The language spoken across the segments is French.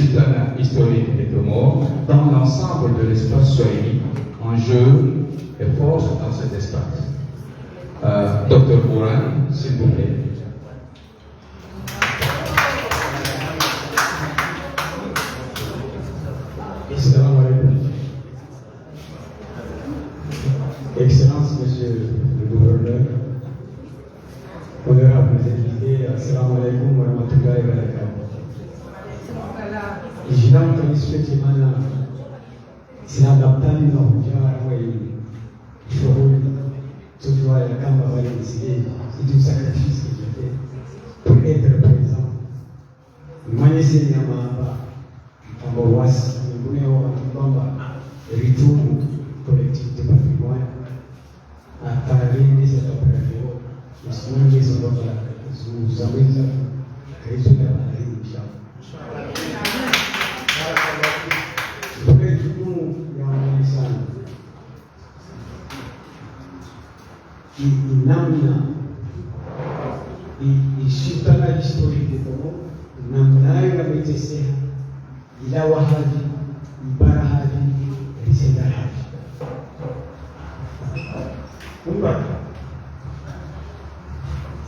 sultanat historique des Comores dans l'ensemble de l'espace swahili, en jeu et force dans cet espace. Dr Bouran, s'il vous plaît. Assalamu alaikum. Excellence, Monsieur le Gouverneur, honorables invités, assalamu alaikum wa rahmatullahi wa barakatuh. Ijinam transmeti mana sinadaptani na hujara wa shughuli tukiwa ya kama wale msikie du sacrifice que j'ai fait pour être présent. Mwenyezi nyama kwamba wasi mbuneo kwamba ritumu collectivité patrimoine atarinde cette opération usimame sababu zuzaweza Kristo ya baadhi inshallah. Kwa jukumu ya wanasana namna sultana historique de Congo namna yametesea ila wahaji ibara haji risenda haji kumba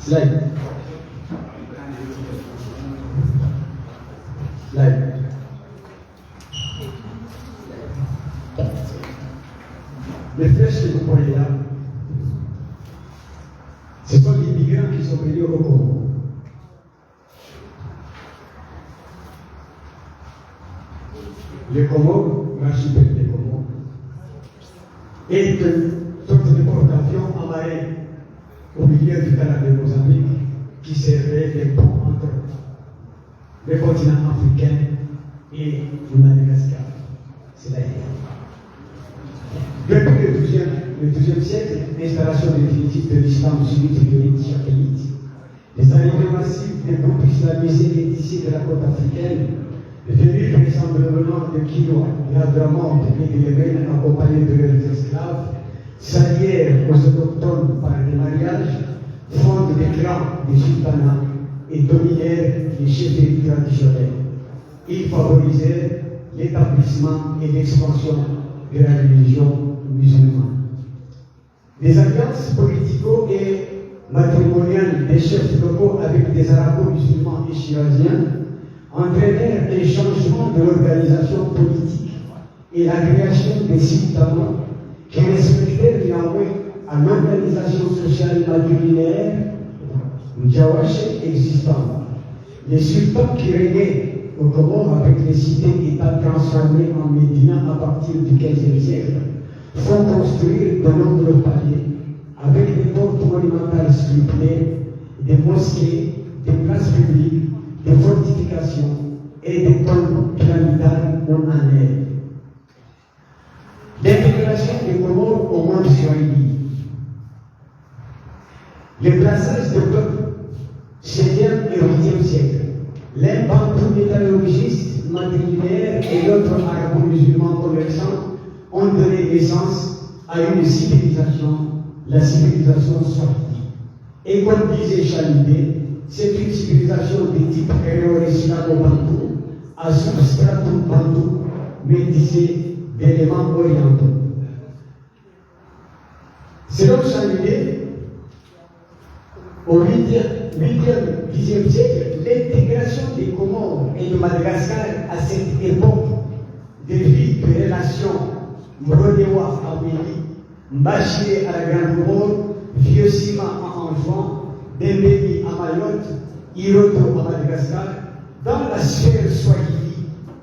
slide les flèches que vous voyez là, ce sont les migrants qui sont venus au Congo. Le Congo, l'archipel des Congo, est une sorte de port d'avion amarré au milieu du canal de Mozambique qui servait de pont entre le continent africain et le Madagascar. C'est la idée. Depuis le XIIe siècle, l'installation définitive de l'islam sunnite et de l'islamite, les arrivées massives des groupes islamisés et d'ici de la côte africaine, venus vraisemblablement de Kinoa, d'Adramonte et de Yémen accompagnés de leurs esclaves, s'allièrent aux autochtones par des mariages, fondent des clans, des sultanats et dominèrent les chefferies traditionnelles. Ils favorisèrent l'établissement et l'expansion de la religion musulmane. Les alliances politico et matrimoniales des chefs locaux avec des arabo-musulmans et chiraziens entraînèrent un changement de l'organisation politique et la création des sultanats qui respectèrent néanmoins à l'organisation sociale matrilinéaire Mjawaché existante. Les sultans qui régnaient au Comores avec les cités-États transformées en Médina à partir du XVe siècle font construire de nombreux paliers avec des portes monumentales sculptées, des mosquées, des places publiques, des fortifications et des tombes pyramidales en année. L'intégration des Comores au monde swahili. Le brassage de peuples 7e et 8e siècle. L'un bantou métallurgiste matrilinéaire et l'autre arabo-musulman commerçant ont donné naissance à une civilisation, la civilisation swahili. Et comme disait Chalibé, c'est une civilisation de type créole-islamo-bantou, à substratum bantou, métissé d'éléments orientaux. Selon Chalibé, au 8e, 10e siècle, l'intégration des Comores et de Madagascar à cette époque de vie de relations Mrodewa à Wili, Mbachiré à la Grande Comore, Vieux-Sima à Anjouan, Dembéni à Mayotte, Iroto à Madagascar, dans la sphère swahili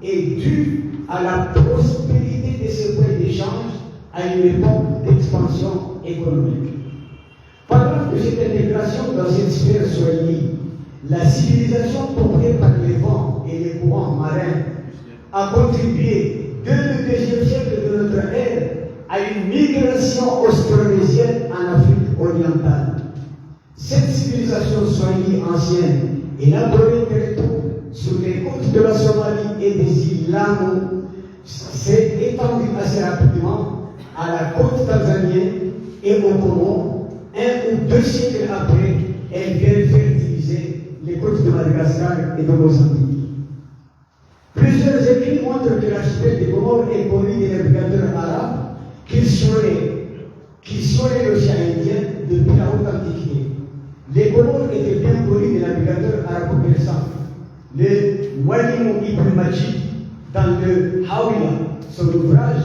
est due à la prospérité de ce point d'échange à une époque d'expansion économique. Parlant de cette intégration dans cette sphère swahili, la civilisation portée par les vents et les courants marins a contribué dès le deuxième siècle de notre ère à une migration austronésienne en Afrique orientale. Cette civilisation swahili ancienne, élaborée très tôt sur les côtes de la Somalie et des îles Lamu, s'est étendue assez rapidement à la côte tanzanienne et au Congo. 1 ou 2 siècles après, elle vient fertiliser les côtes de Madagascar et de Mozambique. Plusieurs écrits montrent que l'archipel des Comores est connu des navigateurs arabes qui seraient l'océan Indien depuis la haute antiquité. Les Comores étaient bien connus des navigateurs arabo-persans. Le Muallim Ibn Majid, dans le Hawila, son ouvrage,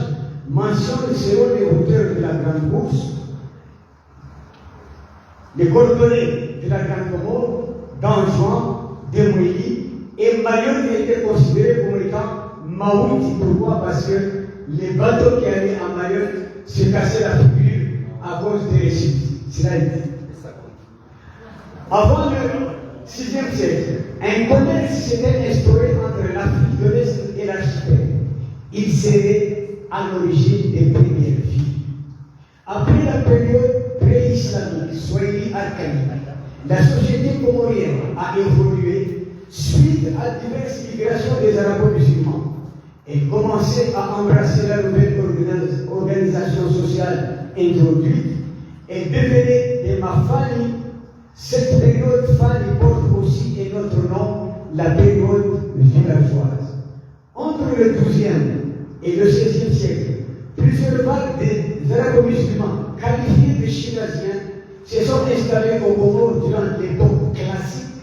mentionne selon les auteurs de la Grande Bourse les coordonnées de la Grande Comore, d'Anjouan, de Mouili, et Mayotte était considéré comme étant Maout. Pourquoi? Parce que les bateaux qui allaient à Mayotte se cassaient la figure à cause des récifs. C'est là. Avant le 6e siècle, un commerce s'était instauré entre l'Afrique de l'Est et l'archipel. Il serait à l'origine des premières villes. Après la période pré-islamique, Swahili archaïque, la société comorienne a évolué suite à diverses migrations des arabo-musulmans. Elle commençait à embrasser la nouvelle organisation sociale introduite. Elle devenait des Mafani. Cette période Fani porte aussi un autre nom, la période villageoise. Entre le XIIe et le XVIe siècle, plusieurs vagues des arabo-musulmans qualifiés de chinaziens se sont installés au Comores durant l'époque classique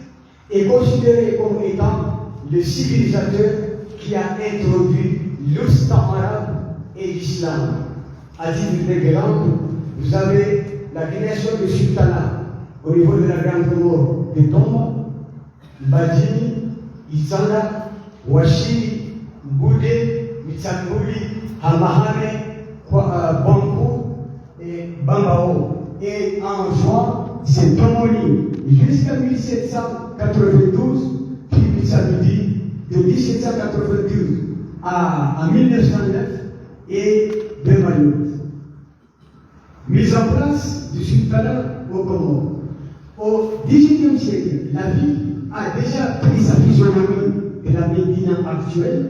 et considérés comme étant le civilisateur qui a introduit l'Islam arabe et l'islam. À titre d'exemple, vous avez la création de sultanat au niveau de la Grande Comore de Tomba, Badjini, Izanga, Washiri, Boudé, Mitsangouli, Hamahane, Bankou et Bambao. Et en juin, c'est Tomoni jusqu'à 1792, puis Mitsangouli, de 1792 à 1909 et de Mayotte. Mise en place du sultanat au Comores. Au XVIIIe siècle, la ville a déjà pris sa physionomie de la Médina actuelle.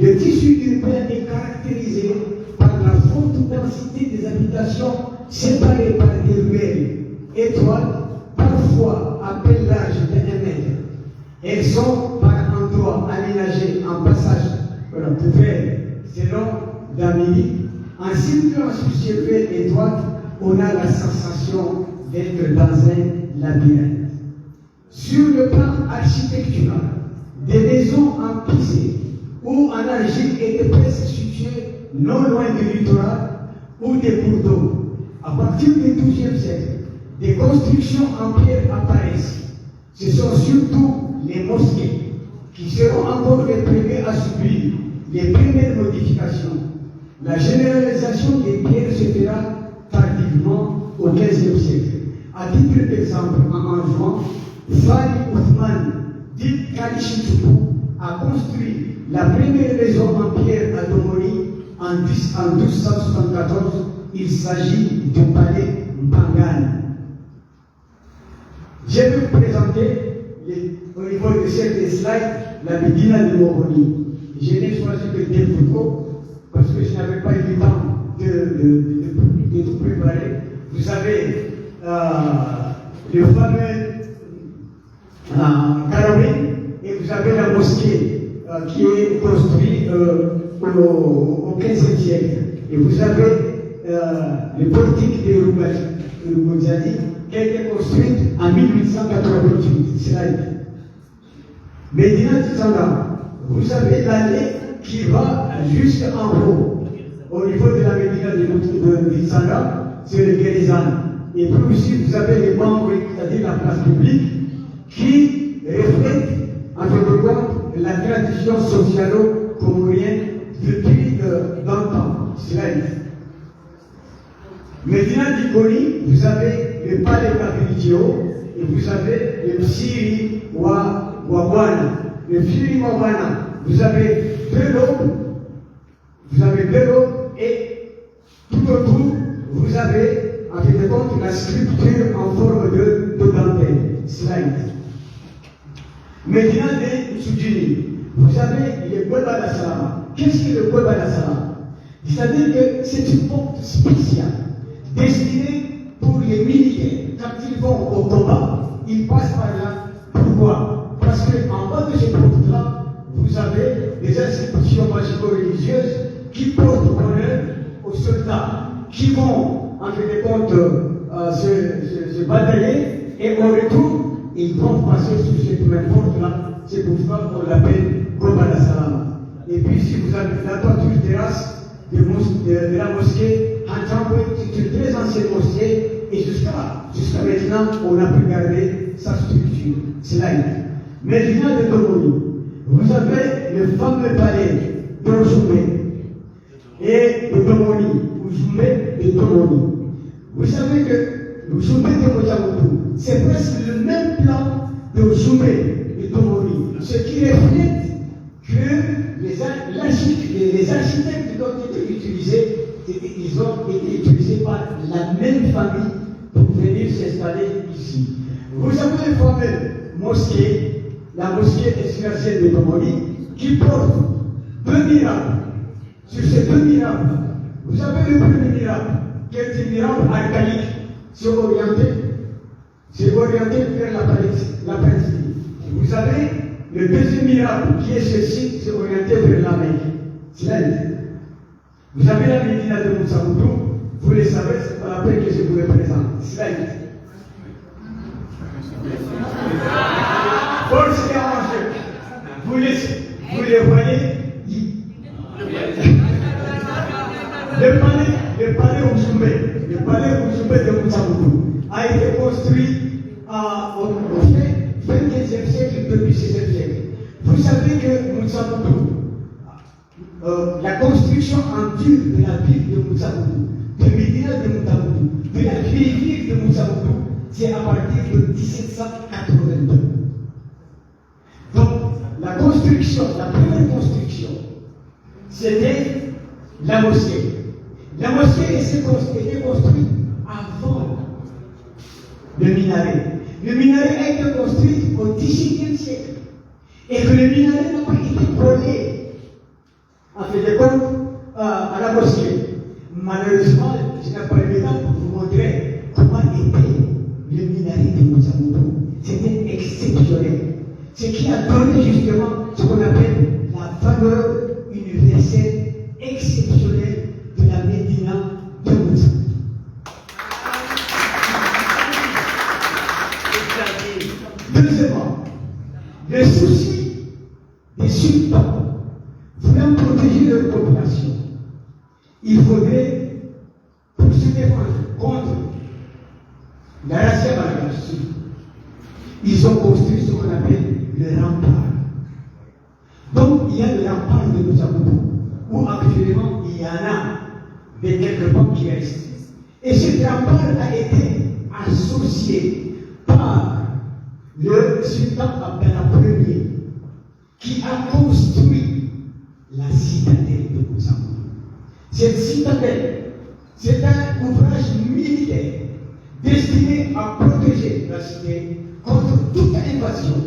Le tissu urbain est caractérisé par la forte densité des habitations séparées par des ruelles étroites, parfois à pèlerinage de 1 mètre. Elles sont par endroits aménagées en passage de fer selon l'Amérique. En circulant sur ces ruelles étroites, on a la sensation d'être dans un labyrinthe. Sur le plan architectural, des maisons en pisé ou en argile étaient presque situées non loin du littoral ou des cours d'eau. À partir du XIIe siècle, des constructions en pierre apparaissent. Ce sont surtout les mosquées qui seront encore les premiers à subir les premières modifications. La généralisation des pierres se fera tardivement au XVe siècle. À titre d'exemple, en juin, Fali Othman, dit Kalishichoukou, a construit la première maison en pierre à Domoni en 1274. Il s'agit du palais Mpangan. Je vais vous présenter au niveau de cette slide la Médina de Moroni. Je n'ai choisi que des photos parce que je n'avais pas eu le temps de tout préparer. Vous avez le fameux Karawé et vous avez la mosquée qui est construite au XVe siècle. Et vous avez le portique de Roumouzadi qui a été construite en 1888. Slide. Médina Tizanga, vous avez l'allée qui va jusqu'en haut. Au niveau de la Médina de Tizanga, c'est le Guérizan. Et puis aussi, vous avez les membres, c'est-à-dire la place publique, qui reflète en quelque sorte la tradition socialo-comorienne depuis longtemps. Slide. Médina d'Ikoni, vous avez le palais Capridio et vous avez le Siri Wabwana. Le Siri Wabwana, vous avez deux lobes et tout autour, vous avez en quelque sorte la sculpture en forme de dentelle. Slide. Médina de Soudjini, vous avez le Golbada Salama. Qu'est-ce que le Golbada Salama? C'est-à-dire que c'est une porte spéciale destinée pour les militaires. Quand ils vont au combat, ils passent par là. Pourquoi? Parce qu'en bas de ces portes-là, vous avez des institutions magico-religieuses qui portent bonheur aux soldats, qui vont, en fait de compte, se batailler, et au retour, ils vont passer sur cette même porte-là. C'est pour ça qu'on l'appelle Gobala Salama. Et puis, si vous avez la toiture terrasse de la mosquée, c'est une très ancienne mosquée, et jusqu'à maintenant, on a pu garder sa structure. C'est là. Maintenant, de Tomoni, vous avez le fameux palais d'Ozoumé et de Tomoni, Ozoumé de Tomoni. Vous savez que l'Ozoumé de Motamoutou, c'est presque le même plan de Ozoumé de Tomoni, ce qui reflète que les architectes qui ont été utilisés, ils ont été utilisés par la même famille pour venir s'installer ici. Vous avez le fameux mosquée, la mosquée exercielle de Tomoni, qui porte deux miracles. Sur ces deux miracles, vous avez le premier miracle, qui est un miracle archaïque, c'est orienté vers la Palestine. Vous avez le deuxième miracle, qui est ceci, c'est orienté vers la Mecque. C'est là. Vous avez la Médina de Moussamoudou, vous le savez, c'est pas la peine que je vous le présente. C'est là. Force et arrangé. Vous les voyez. Le palais Ouzoumbé de Moussamoudou a été construit au 25e siècle depuis 16e siècle. Vous savez que Moussamoudou, la construction en dur de la ville de Moussamoudou, de Médina de Moussamoudou, de la vieille ville de Moussamoudou, c'est à partir de 1782. Donc, la première construction, c'était la mosquée. La mosquée était construite avant le minaret. Le minaret a été construit au XVIIIe siècle. Et que le minaret n'a pas été collé, en fait de compte, à la mosquée. Malheureusement, je n'ai pas le temps pour vous montrer comment était le minaret de Moussamoudou. C'était exceptionnel. Ce qui a donné justement ce qu'on appelle la valeur universelle exceptionnelle de la Médina de Moussamoudou. Deuxièmement, le souci des sultans voulant protéger leur population, il faudrait, pour se défendre contre la razzia malgache, ils ont construit ce qu'on appelle le rempart. Donc, il y a le rempart de Moussamoudou, où actuellement il y en a des quelques banques qui restent. Et ce rempart a été associé par le sultan Abdallah Ier, qui a construit la citadelle de Moussamoudou. Cette citadelle, c'est un ouvrage militaire destiné à protéger la cité contre toute invasion.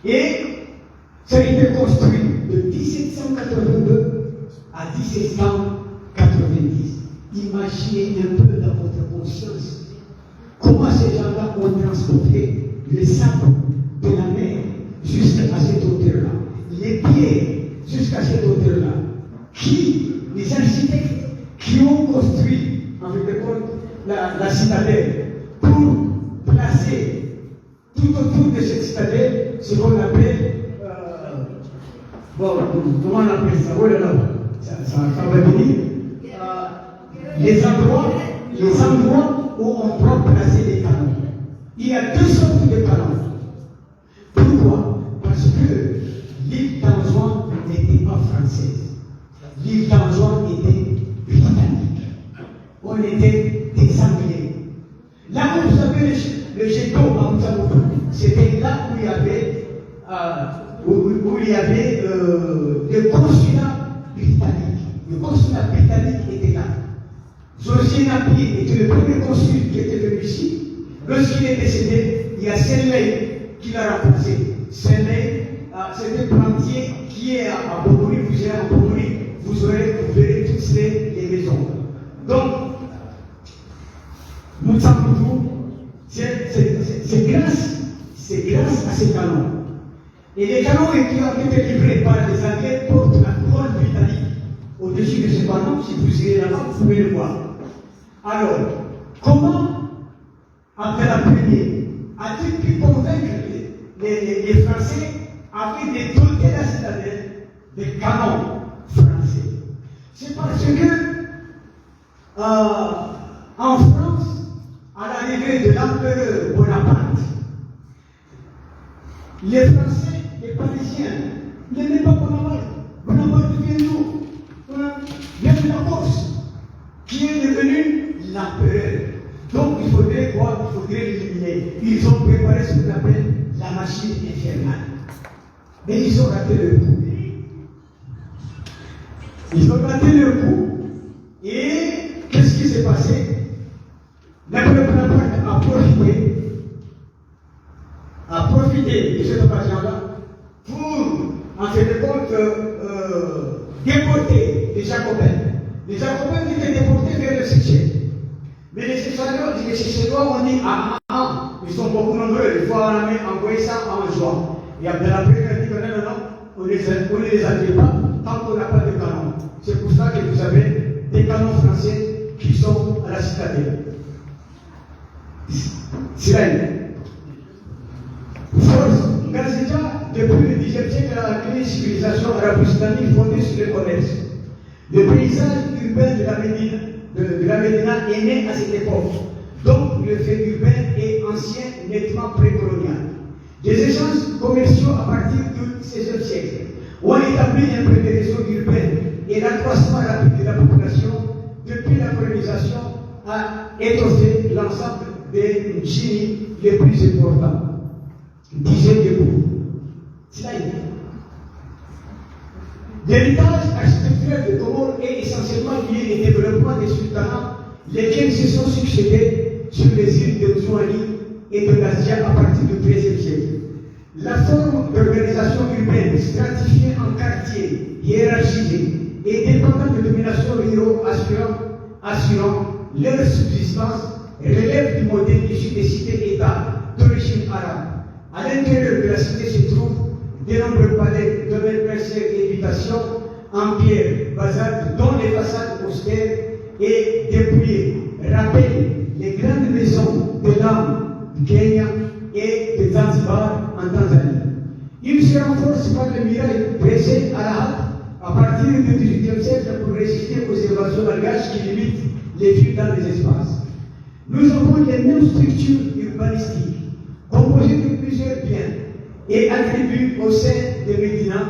Et ça a été construit de 1782 à 1790. Imaginez un peu dans votre conscience comment ces gens-là ont transporté le sable de la mer jusqu'à cette hauteur-là, les pierres jusqu'à cette hauteur-là. Les architectes qui ont construit, en fait de compte, la citadelle pour placer tout autour de cette citadelle ce qu'on appelle, comment on appelle ça? Oh là là, ça va venir. Les endroits où on doit placer les canons. Il y a deux sortes de canons. Pourquoi? Parce que l'île d'Anjouan n'était pas française. L'île d'Anjouan était britannique. On était des Anglais. Là où vous avez le jet d'eau à Moussamoudou, c'était là où il y avait le consulat britannique. Le consulat britannique était là. José Napier était le premier consul qui était venu ici. Lorsqu'il est décédé, il y a Senley qui l'a remplacé. Senley, c'est un plantier qui est à Bobouri, vous irez à Bobouri, vous verrez toutes les maisons. Donc, Moussamoudou, c'est grâce à ces canons. Et les canons qui ont été livrés par les Anglais portent la couronne britannique au-dessus de ce canon. Si vous irez là-bas, vous pouvez le voir. Alors, comment, après la première, a-t-il pu convaincre les Français afin de doter la citadelle des canons français? C'est parce que en France, à l'arrivée de l'empereur Bonaparte, les Français, les Parisiens, n'aimaient pas Bonaparte. Bonaparte vient d'où? Vient de la Corse, qui est devenu l'empereur. Donc il faudrait quoi? Il faudrait l'éliminer. Ils ont préparé ce qu'on appelle la machine infernale. Mais ils ont raté le coup. Ils ont raté le coup. Et qu'est-ce qui s'est passé? L'empereur Bonaparte a profité de cette occasion-là pour, en fait de compte, déporter les Jacobins. Les Jacobins qui étaient déportés vers le Seychelles. Mais les Seychellois ont dit ils sont beaucoup nombreux, il faut envoyer ça en juin. Et Abdallah a dit que non, on ne les accueille pas tant qu'on n'a pas de canons. C'est pour ça que vous avez des canons français qui sont à la citadelle. Sirène. Force, Gazeta, depuis le Xe siècle, a créé une civilisation arabo-islamique fondée sur le commerce. Le paysage urbain de la Médina est né à cette époque. Donc, le fait urbain est ancien, nettement précolonial. Les échanges commerciaux à partir du XVIe siècle ont établi un premier réseau urbain et l'accroissement rapide de la population depuis la colonisation a étoffé l'ensemble des Mjini les plus importants. Dizaines de bouts. L'héritage architectural de Comores est essentiellement lié au développement des sultanats, lesquels se sont succédés sur les îles de Zouani et de l'Asia à partir du XIIIe siècle. La forme d'organisation urbaine stratifiée en quartiers, hiérarchisés et dépendant de domination ruraux assurant leur subsistance relève du modèle issu des cités-États d'origine arabe. À l'intérieur de la cité se trouvent de nombreux palais, domaines percés et habitations en pierre basalte, dont les façades austères et dépouillées rappellent les grandes maisons de l'âme du Kenya et de Zanzibar en Tanzanie. Ils se renforcent par le muraille dressé à la hâte à partir du XVIIIe siècle pour résister aux évasions malgaches qui limitent les fuites dans les espaces. Nous avons les mêmes structures urbanistiques, composées de plusieurs biens et attributs au sein de Médina,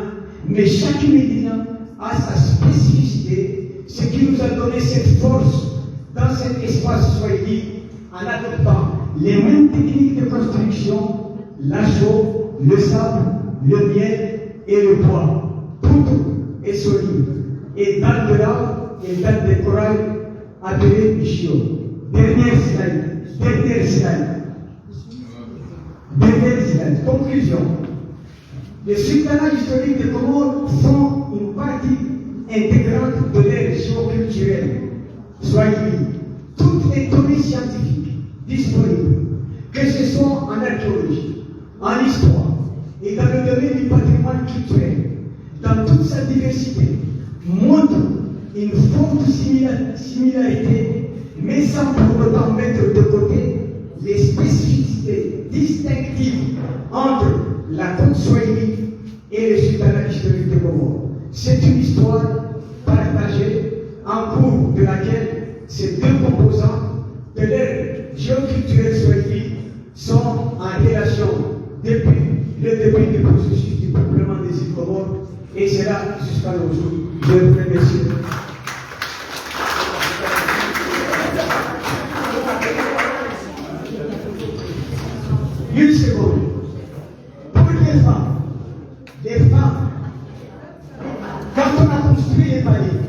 mais chaque Médina a sa spécificité, ce qui nous a donné cette force dans cet espace swahili en adoptant les mêmes techniques de construction, la chaux, le sable, le miel et le bois. Tout est solide et dans de l'art et dans des corail appelés bichio. Dernière slide. Conclusion. Les sultanats historiques de Comores sont une partie intégrante de leur géoculturelle swahili. Toutes les données scientifiques disponibles, que ce soit en archéologie, en histoire et dans le domaine du patrimoine culturel, dans toute sa diversité, montrent une forte similarité, mais sans pour autant mettre de côté les spécificités distinctives entre la côte swahili et le sultanat historique de Comores. C'est une histoire partagée en cours de laquelle ces deux composants de l'ère géoculturelle swahili sont en relation depuis le début du processus du peuplement des îles Comores et c'est là jusqu'à nos jours. Je vous remercie. Une seconde. Pour les femmes, quand on a construit les paliers,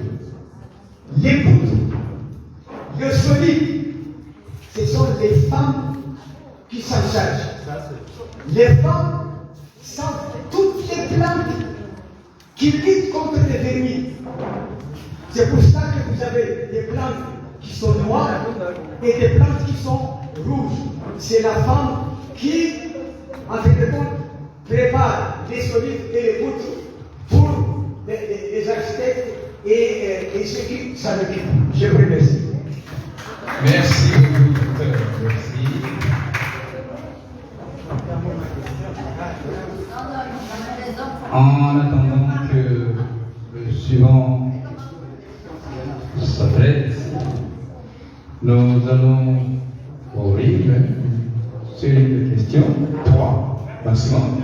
les poutres, le solide, ce sont les femmes qui s'en chargent. Les femmes savent toutes les plantes qui luttent contre les vermines. C'est pour ça que vous avez des plantes qui sont noires et des plantes qui sont rouges. C'est la femme qui, en fait de compte, prépare les solides et les poutres pour les architectes et ceux qui s'en occupent. Je vous remercie. Merci beaucoup, docteur. Merci. En attendant que le suivant s'apprête, nous allons ouvrir une série de questions, 3 maximum.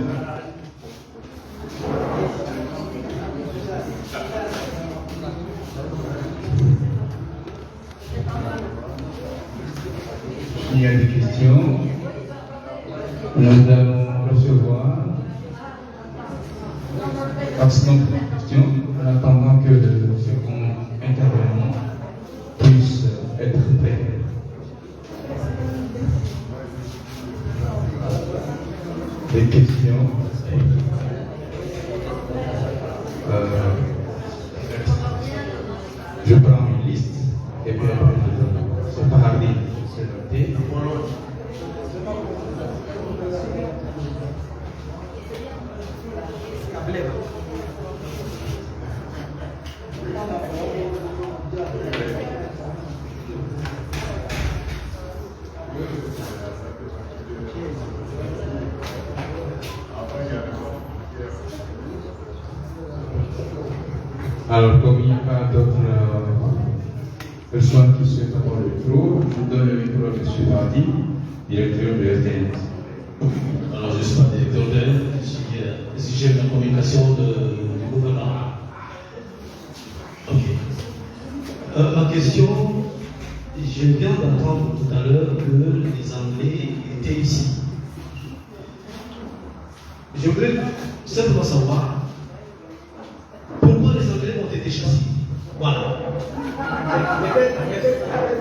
Il y a des questions. Nous allons recevoir maximum de questions en attendant que le second intervenant puisse être prêt. Des questions. Je prends une liste et puis après je donne. C'est pas rapide, c'est noté. Alors, comme il n'y a pas d'autres personnes qui souhaitent avoir le micro, je donne le micro à M. Vardy, directeur de RTN. Alors, je ne suis pas directeur d'elle, je suis chef de la communication du gouvernement. Ok. Ma question, je viens d'entendre tout à l'heure que les Anglais étaient ici. Je voulais simplement savoir pourquoi les Anglais ont été chassés. Voilà.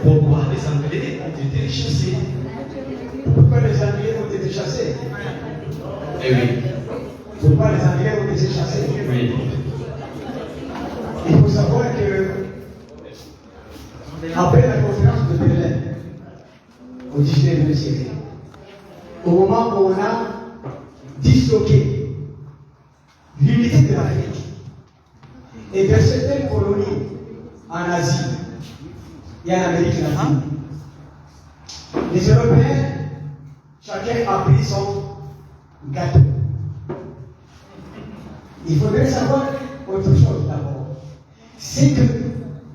Pourquoi les Anglais ont été chassés? Pourquoi les Anglais ont été chassés? Eh oui. Pourquoi les Anglais ont été chassés? Oui. Il faut savoir que après la conférence de Berlin, au XIXe siècle, au moment où on a disloqué l'unité de l'Afrique et de certaines colonies en Asie et en Amérique latine, les Européens, chacun a pris son gâteau. Il faudrait savoir autre chose d'abord. C'est que,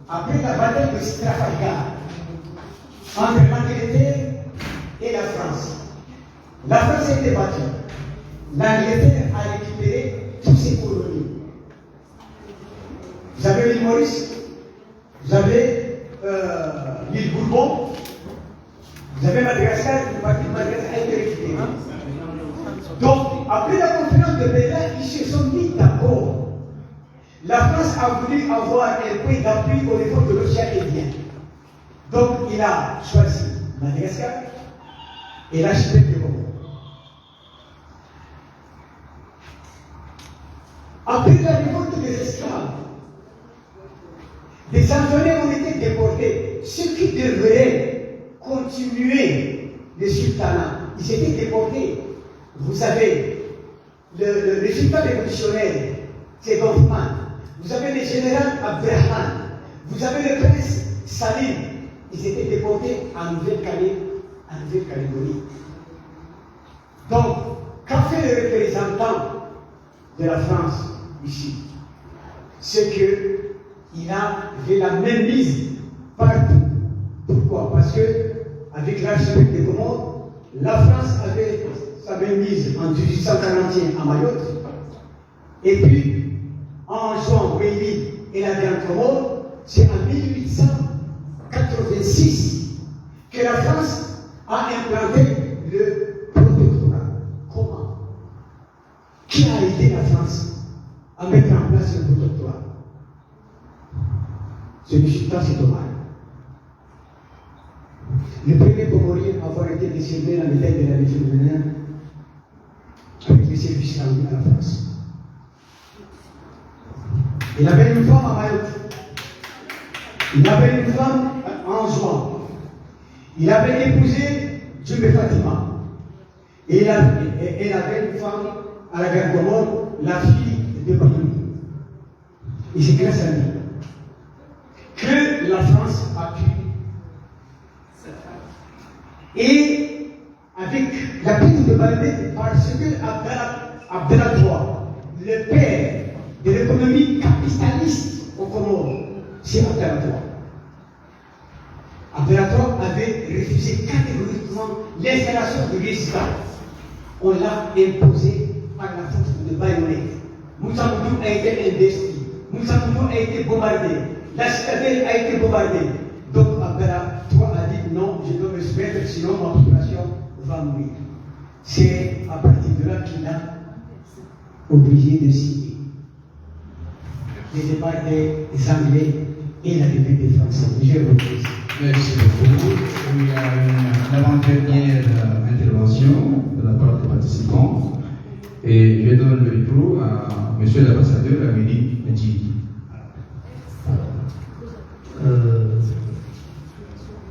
après la bataille de Trafalgar, entre l'Angleterre et la France a été battue. L'Angleterre a récupéré toutes ses colonies. Vous avez l'île Maurice, vous avez l'île Bourbon, vous avez Madagascar, une partie de Madagascar a été récupérée. Donc, après la conférence de Berlin, ils se sont mis d'accord. La France a voulu avoir un point d'appui au niveau de l'océan Indien. Donc, il a choisi Madagascar et l'archipel de Comores. Après la révolte des esclaves, des Anglais ont été déportés. Ceux qui devraient continuer le sultanat, ils étaient déportés. Vous savez, le sultan révolutionnaire, c'est Dorfman. Vous avez le général Abdelrahman. Vous avez le prince Salim. Ils étaient déportés en Nouvelle-Calédonie. Donc, qu'a fait le représentant de la France ici? C'est qu'il avait la même mise partout. Pourquoi? Parce que, avec l'archipel des Comores, la France avait sa même mise en 1841 à Mayotte, et puis en juin, Wéli et la Grande Comore, c'est en 1886 que la France a implanté le protectorat. Comment? Qui a aidé la France à mettre en place le protectorat? C'est le sultan Sidoman. Le premier Comorien à avoir été décerné la médaille de la Légion d'honneur avec les services rendus à la France. Il avait une femme à Mayotte. Il avait une femme en juin. Il avait épousé Djumbe Fatima. Et elle avait une femme à la guerre Comore, la fille de Brésil. Et c'est grâce à lui que la France a pu. Et avec la prise de Baldé, parce que Abdallah III, le père de l'économie capitaliste au Comores, c'est Abdallah III. Abdallah III avait refusé catégoriquement l'installation de résidents. On l'a imposé par la force de baïonnette. Moussamoudou a été investi. Moussamoudou a été bombardé. La citadelle a été bombardée. Donc Abdallah III a dit non, je dois me soumettre, sinon ma population va mourir. C'est à partir de là qu'il a obligé de signer les départs des Anglais et la début des Français. Je vous remercie. Merci beaucoup. Il y a une avant-dernière intervention de la part des participants. Et je donne le micro à M. l'ambassadeur Amélie Medji.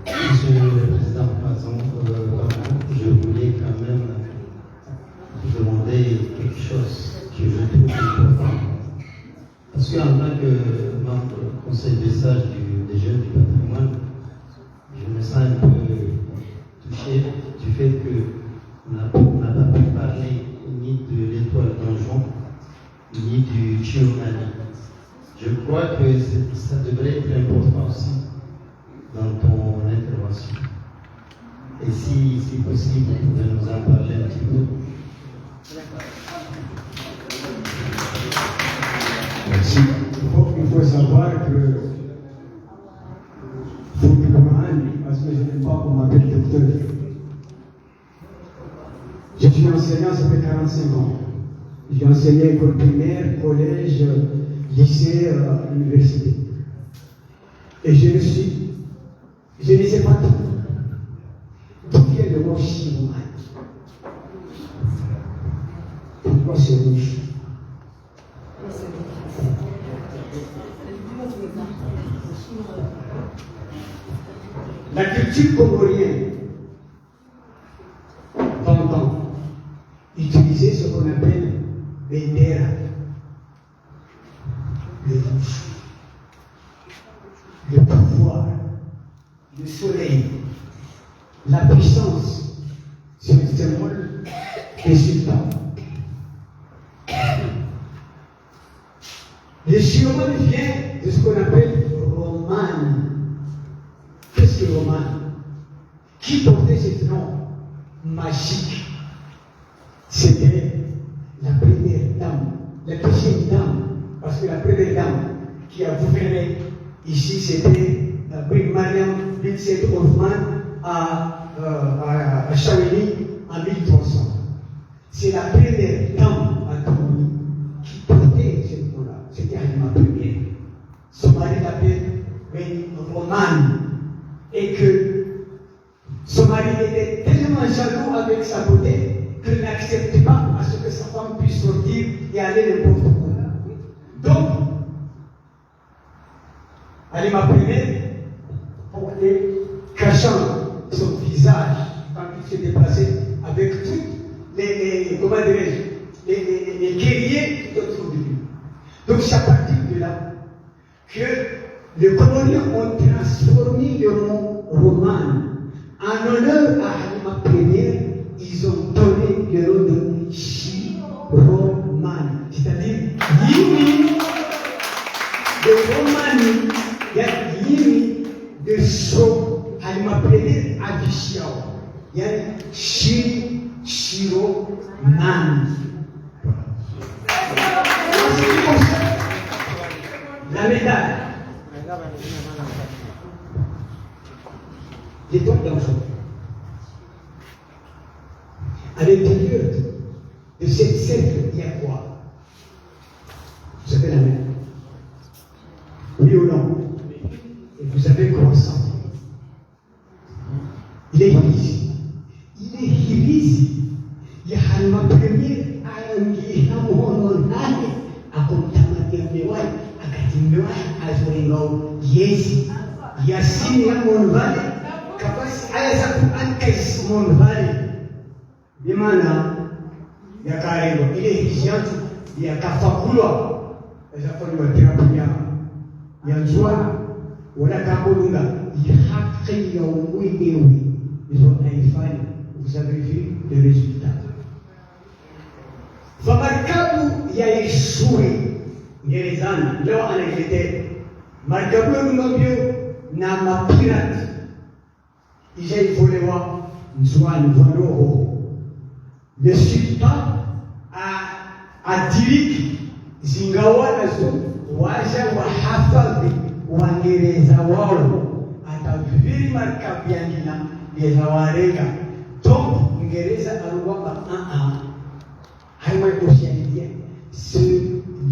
Monsieur le Président Mazon, je voulais quand même vous demander quelque chose que je trouve important. Parce qu'en tant que membre du conseil des sages des jeunes du patrimoine, je me sens un peu touché du fait qu'on n'a pas pu parler ni de l'étoile d'Anjouan, ni du Chionani. Je crois que ça devrait être important aussi dans ton intervention. Et si possible, de nous en parler un petit peu. Merci. Il faut savoir que parce que je n'aime pas qu'on m'appelle docteur. Je suis enseignant, ça fait 45 ans. J'ai enseigné école primaire, collège, lycée, université. Et je ne sais pas tout. D'où vient le mot chinois? Pourquoi c'est rouge? La culture comorienne d'antan utilisait ce qu'on appelle Bendera, le rouge, le pouvoir, le soleil, la puissance, c'est le symbole des sultans. Le Chioman vient de ce qu'on appelle Romane. Qu'est-ce que Romane? Qui portait ce nom magique? C'était la première dame, la deuxième dame, parce que la première dame qui a gouverné ici, c'était Mariam bint Said Othman à Chamonix en 1300. C'est la première dame à Tourny qui portait ce nom-là. C'était Halima première. Son mari l'appelait Romane. Et que son mari était tellement jaloux avec sa beauté qu'il n'acceptait pas à ce que sa femme puisse sortir et aller n'importe où. Donc, Halima première portait, cachant son visage quand il se déplaçait avec tous les guerriers tout autour de lui. Donc c'est à partir de là que les Comoriens ont transformé le mot Roman en honneur à Halima Ier. Ils ont donné le nom de Chiroman, c'est-à-dire Yimi de Romani, Yimi de So, Halima Ier à Vishiao, Chiroman. La médaille. L'étoile d'Anjou. À l'intérieur de cette cercle, il y a quoi? Vous avez la main. Oui ou non? Et vous avez croissant. Il est ici. Il est ici. Il y a Halima premier à un qui est à contaminer les lois, à continuer à jouer nos yes. Yassine ya monvale, kapasi aya za Quran kais monvale. Bimana yakaregwa ile hiziantu yakafakulwa ezafanywa terapi ya nzwa wala kabulunga haki ya mwenyewe izo naifanya vous avez vu le résultat. Famarikabu ya Yeshua gerezani leo anaitetea marikabu yunobyo na mapirati ijaivolewa nzwani vanoho. Le sultan adiriki zingawanazo waja wahafadhi wangereza wao ataviri marikabu yangina yezawarega donc ngereza aruwamba c'est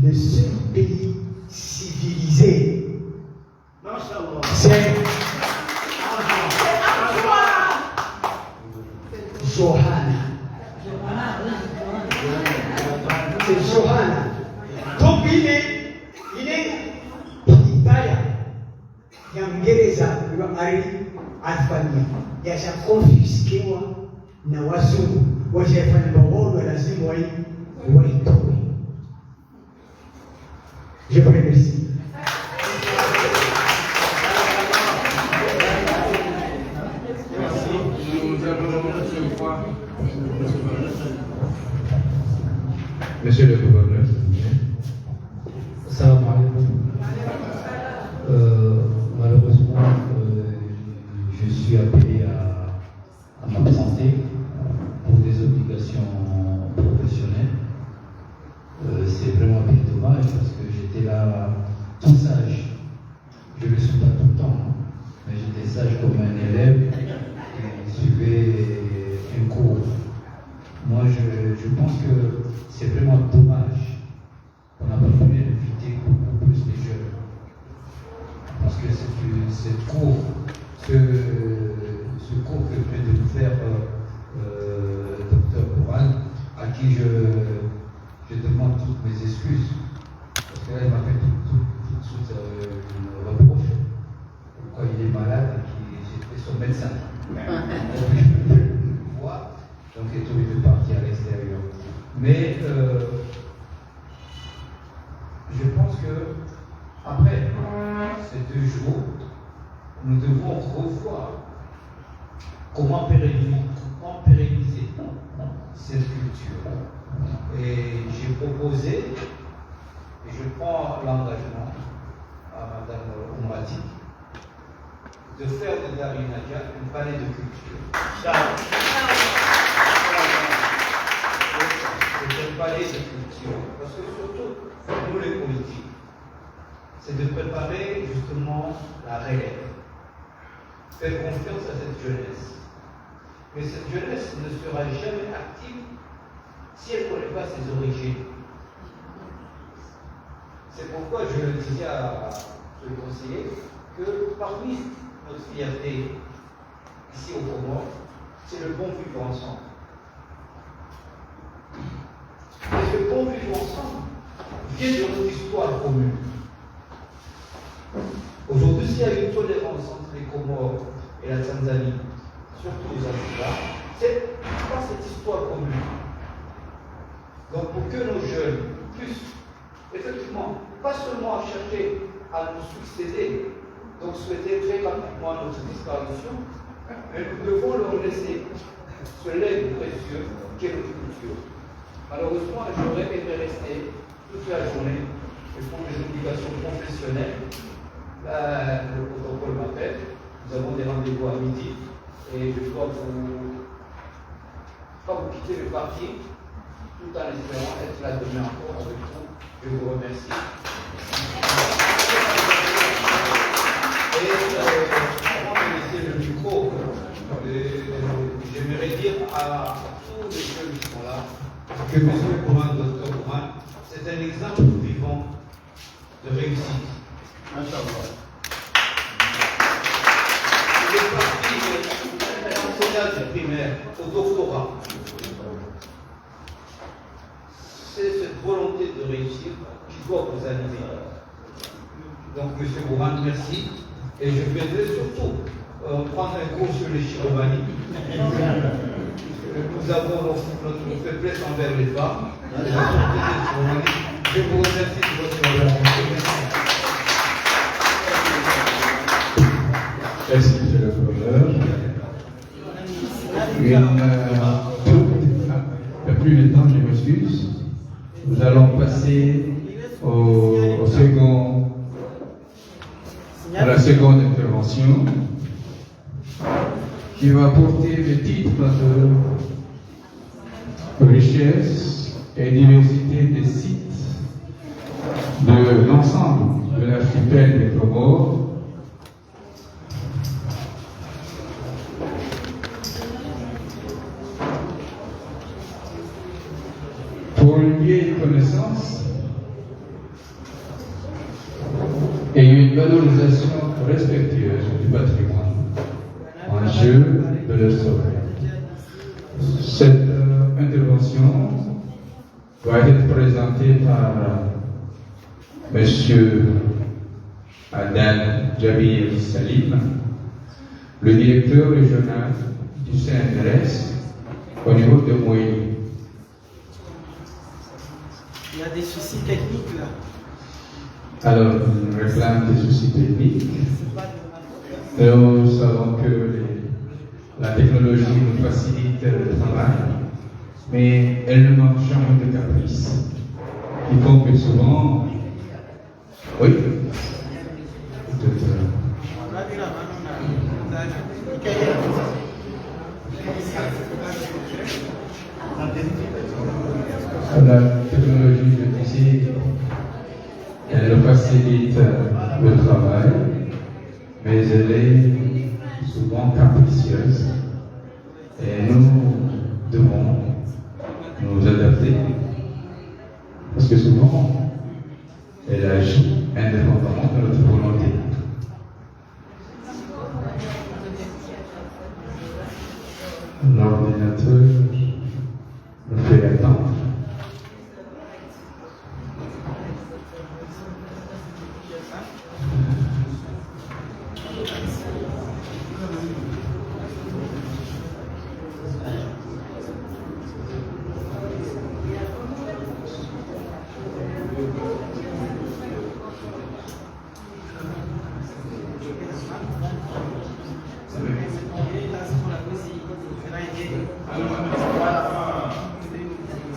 le seul pays civilisé. C'est Johanna. C'est Johanna. Donc il est hidaya ya Mngereza alifanyia yasha confiskewa na wazungu washafanya maono lazima waitoe. Je vous remercie. Monsieur le gouverneur. Salam alaikum. Malheureusement, je suis appelé à m'absenter pour des obligations professionnelles. C'est vraiment bien dommage parce que j'étais là tout sage. Je ne le suis pas tout le temps, hein, mais j'étais sage comme un élève qui suivait un cours. Moi, je pense que c'est vraiment dommage qu'on n'a pas pu inviter beaucoup plus les jeunes. Parce que ce cours que vient de nous faire Dr Kouran, à qui je demande toutes mes excuses. Parce que là, il m'a fait tout de suite une reproche. Pourquoi il est malade et que j'étais son médecin. Je peux le voir. Donc il est obligé de partir à l'extérieur. Mais je pense que après ces 2 jours, nous devons revoir comment pérenniser cette culture. Et j'ai proposé, et je prends l'engagement à Madame Oumati, de faire de Darinadia une palais de culture. C'est un palais de culture. Parce que surtout, nous les politiques, c'est de préparer justement la relève. Faire confiance à cette jeunesse. Mais cette jeunesse ne sera jamais active si elle ne connaît pas ses origines. C'est pourquoi je le disais à ce conseiller que parmi notre fierté ici au Comores, c'est le bon vivre ensemble. Et ce bon vivre ensemble vient de notre histoire commune. Aujourd'hui, s'il y a une tolérance entre les Comores et la Tanzanie, surtout aux Zanzibar, c'est par cette histoire commune. Donc pour que nos jeunes puissent effectivement pas seulement chercher à nous succéder, donc souhaiter très rapidement notre disparition, mais nous devons leur laisser ce legs précieux qu'est notre culture. Malheureusement, j'aurais aimé rester toute la journée, et pour mes obligations professionnelles, le protocole m'appelle, nous avons des rendez-vous à midi, et je dois pas vous quitter le parti, tout en espérant être là demain encore avec vous. Je vous remercie. Et avant de laisser le micro, j'aimerais dire à tous les jeunes qui sont là que M. Kouran, Dr Kouran, c'est un exemple vivant de réussite. Il est parti de l'enseignage primaire au doctorat. C'est cette volonté de réussir qui doit vous animer. Donc, M. Kouran, merci. Et je vais surtout prendre un cours sur les chiromanies. nous avons notre faiblesse envers les femmes. Je vous remercie de votre attention. Merci, monsieur le gouverneur. Plus de temps, je m'excuse. Nous allons passer à la seconde intervention qui va porter le titre de richesse et diversité des sites de l'ensemble de l'archipel des Comores. Pour lier une connaissance et une valorisation respectueuse du patrimoine en jeu de leur sauvegarde. Cette intervention va être présentée par M. Adan Jabir Salim, le directeur régional du CNRS au niveau de Moïli. Il y a des soucis techniques là. Alors, on réclame des soucis techniques. Nous savons que la technologie nous facilite le travail, mais elle ne manque jamais de caprices. Il faut que souvent. Oui. La technologie, je disais, elle facilite le travail, mais elle est souvent capricieuse. Et nous devons nous adapter, parce que souvent, elle agit indépendamment de notre volonté. L'ordinateur nous fait attendre.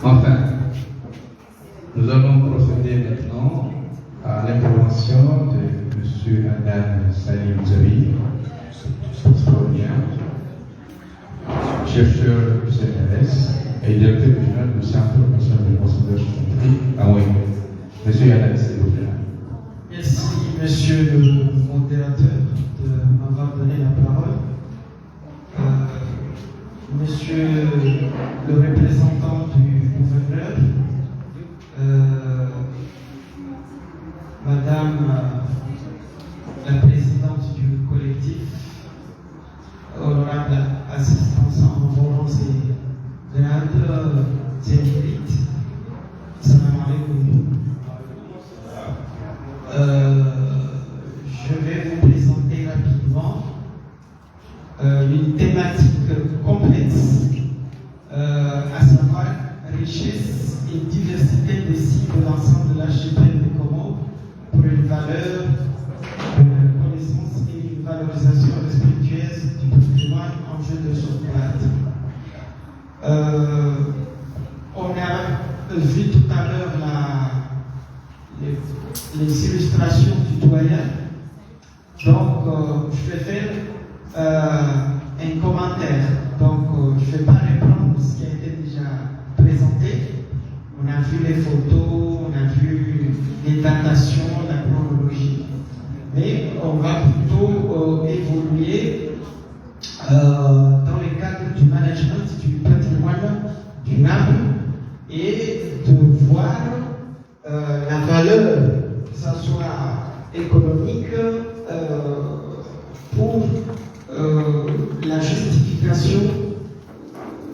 Enfin, nous allons procéder maintenant à l'intervention de M. Adan Salim Zabi, historien, chercheur du CNRS et directeur régional du Centre national de procédures scientifiques à Moïse. M. Adan, s'il vous plaît. Merci, monsieur le modérateur, de m'avoir donné la parole. Monsieur le représentant du gouverneur, Madame la présidente du collectif, honorable assistance en volonté et grade, Zénith, salam alaikum. Je vais vous présenter rapidement une thématique complexe, à savoir richesse et diversité des sites de l'ensemble de l'archipel des Comores pour une valeur de connaissance et une valorisation respectueuse du patrimoine en jeu de sauvegarde. On a vu tout à l'heure les illustrations du doyen. Donc, je vais faire un commentaire. Donc, je ne vais pas reprendre ce qui a été déjà présenté. On a vu les photos, on a vu les datations, la chronologie. Mais on va plutôt évoluer dans le cadre du management du patrimoine durable et de voir la valeur, que ce soit économique, pour la justification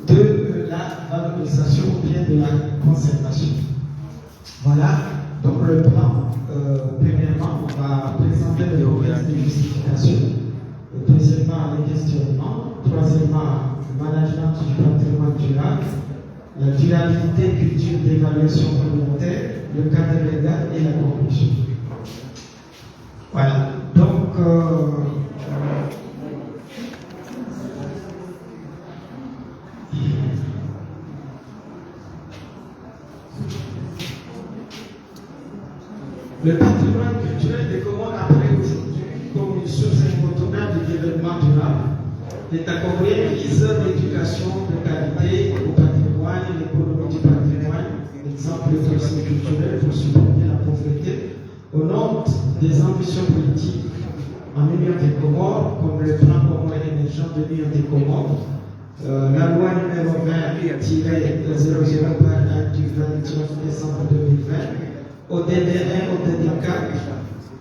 de la valorisation ou bien de la conservation. Voilà, donc le plan, premièrement, on va présenter le texte de justification, deuxièmement, les questionnements, troisièmement, le management du patrimoine durable, la durabilité, culture d'évaluation communautaire, le cadre légal et la conclusion. Voilà. Donc, le patrimoine culturel des Comores apparaît aujourd'hui comme une source incontournable du développement durable. L'État comorien vise l'éducation de qualité au patrimoine, l'économie du patrimoine, exemple le tourisme culturel pour supprimer la pauvreté, au nom des ambitions politiques en Union des Comores, comme le plan comorien émergent de l'Union des Comores, la loi numéro 20-00 par du 29 décembre 2020, ODD1, ODD4,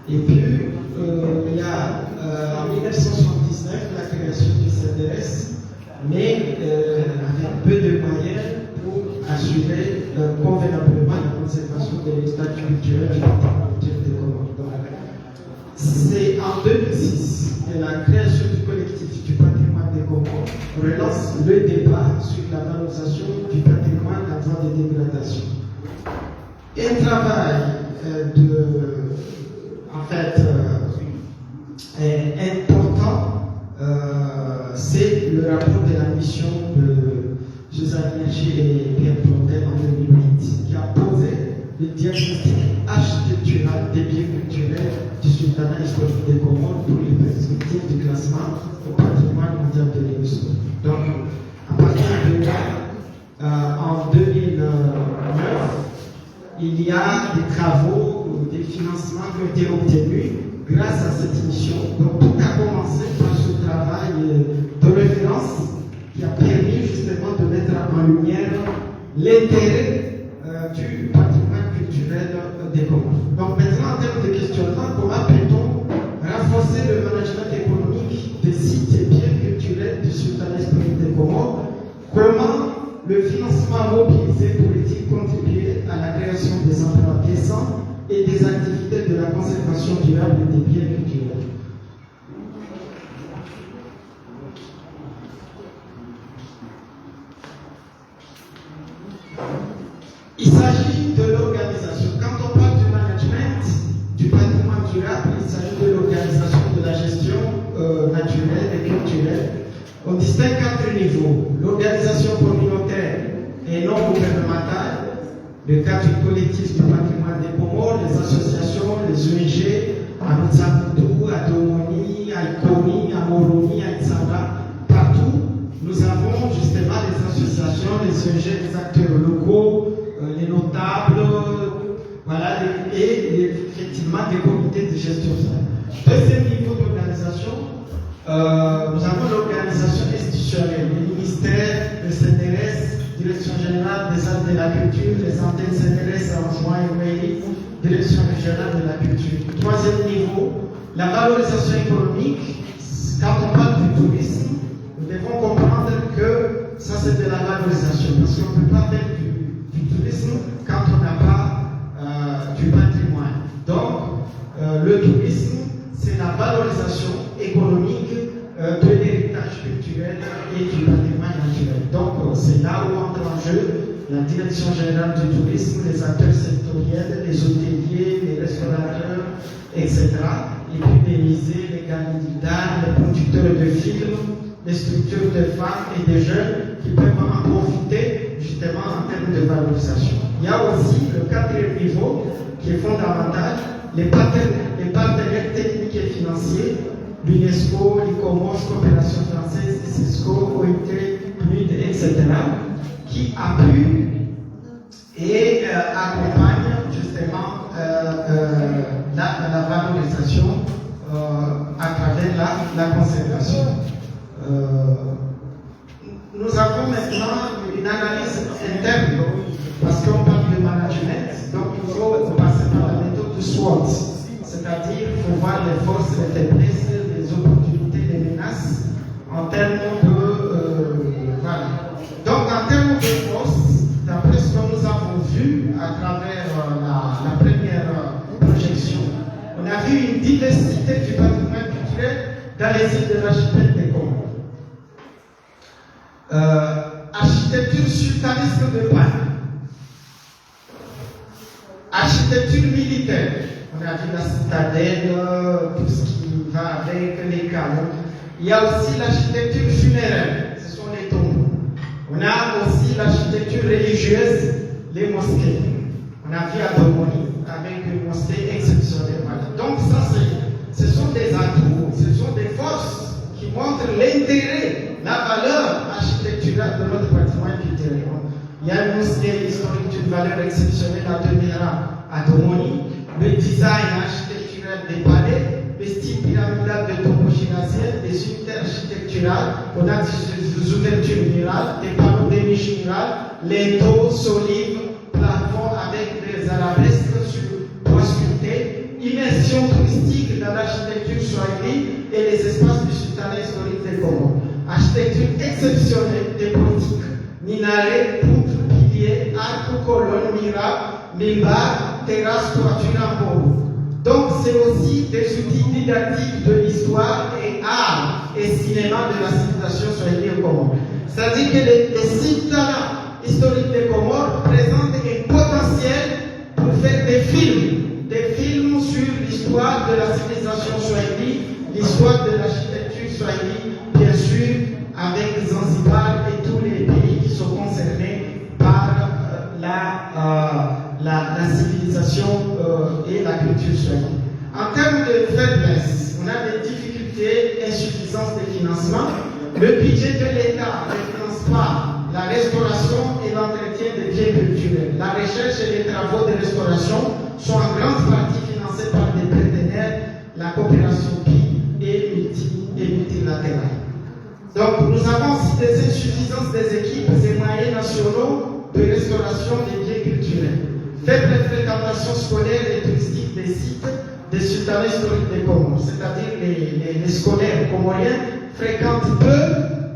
et puis il y a en 1979 la création du CDS, mais avec peu de moyens pour assurer convenablement la conservation des statuts culturels du patrimoine des Comores. C'est en 2006 que la création du collectif du patrimoine des Comores relance le débat sur la valorisation du patrimoine en voie de dégradation. Un travail important, c'est le rapport de la mission de Joseph Energy et Pierre Blondel en 2008 qui a posé le diagnostic architectural des biens culturels du sultanat historique des Comores pour les perspectives du classement au patrimoine mondial de l'UNESCO. Donc, à partir de là, en 2009, il y a des travaux, des financements qui ont été obtenus grâce à cette mission. Donc tout a commencé par ce travail de référence qui a permis justement de mettre en lumière l'intérêt du patrimoine culturel des Comores. Donc maintenant, en termes de questionnement, comment peut-on renforcer le management économique des sites et biens culturels du sultanat historique des Comores? Comment le financement mobilisé pourrait-il contribuer à la création des emplois décents et des activités de la conservation durable des biens culturels? Il s'agit de l'organisation. Quand on parle du management du patrimoine durable, il s'agit de l'organisation de la gestion naturelle et culturelle. On distingue 4 niveaux: l'organisation communautaire et non gouvernementale, le cadre collectif du patrimoine des Comores, les associations, les ONG, à Mutsakutu, à Domoni, à Ikomi, à Moroni, à Itsara, partout, nous avons justement les associations, les ONG, les acteurs locaux, les notables, voilà, et effectivement des comités de gestion. Deuxième niveau d'organisation, nous avons l'organisation institutionnelle, les ministères, le CNRS, Direction générale des arts et de la culture, les antennes CNRS en juin et mai, Direction régionale de la culture. Troisième niveau, la valorisation économique. Quand on parle du tourisme, nous devons comprendre que ça c'est de la valorisation, parce qu'on ne peut pas faire du tourisme quand on n'a pas du patrimoine. Donc, le tourisme, c'est la valorisation économique de l'héritage culturel et du patrimoine naturel. Donc, c'est là où entre en jeu la Direction générale du tourisme, les acteurs sectoriels, les hôteliers, les restaurateurs, etc. Et puis les musées, les galeries d'art, les producteurs de films, les structures de femmes et de jeunes qui peuvent en profiter justement en termes de valorisation. Il y a aussi le quatrième niveau qui est fondamental, les partenaires techniques et financiers, l'UNESCO, l'ICOMOS, Coopération française, CISCO, OIT, PNUD, etc., qui appuient et accompagnent justement la valorisation à travers la conservation. Nous avons maintenant une analyse interne, parce qu'on parle de management, donc il faut passer par la méthode de SWOT, c'est-à-dire il faut voir les forces, les faiblesses, les opportunités, les menaces en termes de. Voilà. Donc en termes de force, d'après ce que nous avons vu à travers la première projection, on a vu une diversité du patrimoine culturel dans les îles de l'archipel des Comores. architecture sultanesque de Paris, architecture militaire, on a vu la citadelle, tout ce qui va avec les canons. Il y a aussi l'architecture funéraire, ce sont les tombeaux. On a aussi l'architecture religieuse, les mosquées. On a vu à Domoni avec une mosquée exceptionnelle. Voilà. Donc ça, ce sont des atouts, ce sont des forces qui montrent l'intérêt, la valeur architecturale de notre patrimoine culturel. Il y a une mosquée historique d'une valeur exceptionnelle à Demira, à Domoni. Le design architectural des palais, le style pyramidal de topochiracien, des unités architecturales, on a des ouvertures murales, des panneaux demi-murales, linteaux, solives, plafonds avec des arabesques sur bois sculpté, immersion touristique dans l'architecture swahili et les espaces du sultanat historique des Comores. Architecture exceptionnelle des portiques, minarets, poutres, piliers, arcs, colonnes, mirabes, mimbars, terrasses, toitures en bois. Donc c'est aussi des outils didactiques de l'histoire et art et cinéma de la civilisation swahili aux Comores. C'est-à-dire que les sultanats historiques des Comores présentent un potentiel pour faire des films sur l'histoire de la civilisation swahili, l'histoire de l'architecture swahili, bien sûr, avec Zanzibar et tous les pays qui sont concernés par la civilisation et la culture swahili. En termes de faiblesse, on a des difficultés, insuffisance de financement. Le budget de l'État ne finance pas la restauration et l'entretien des biens culturels. La recherche et les travaux de restauration sont en grande partie financés par des partenaires, la coopération PI et multilatérale. Donc, nous avons aussi des insuffisances des équipes et moyens nationaux de restauration des biens culturels. Faible fréquentation scolaire et touristique des sites des sultanats historiques des Comores, c'est-à-dire les scolaires comoriens fréquentent peu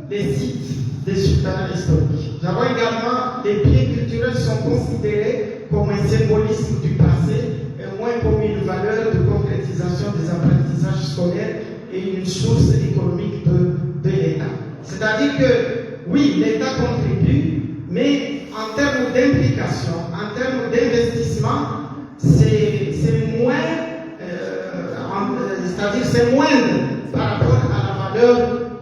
les sites des sultanats historiques. Nous avons également les biens culturels sont considérés comme un symbolisme du passé et moins comme une valeur de concrétisation des apprentissages scolaires et une source économique de l'État. C'est-à-dire que, oui, l'État contribue, mais en termes d'implication, en termes d'investissement, c'est moins, c'est-à-dire c'est moindre par rapport à la valeur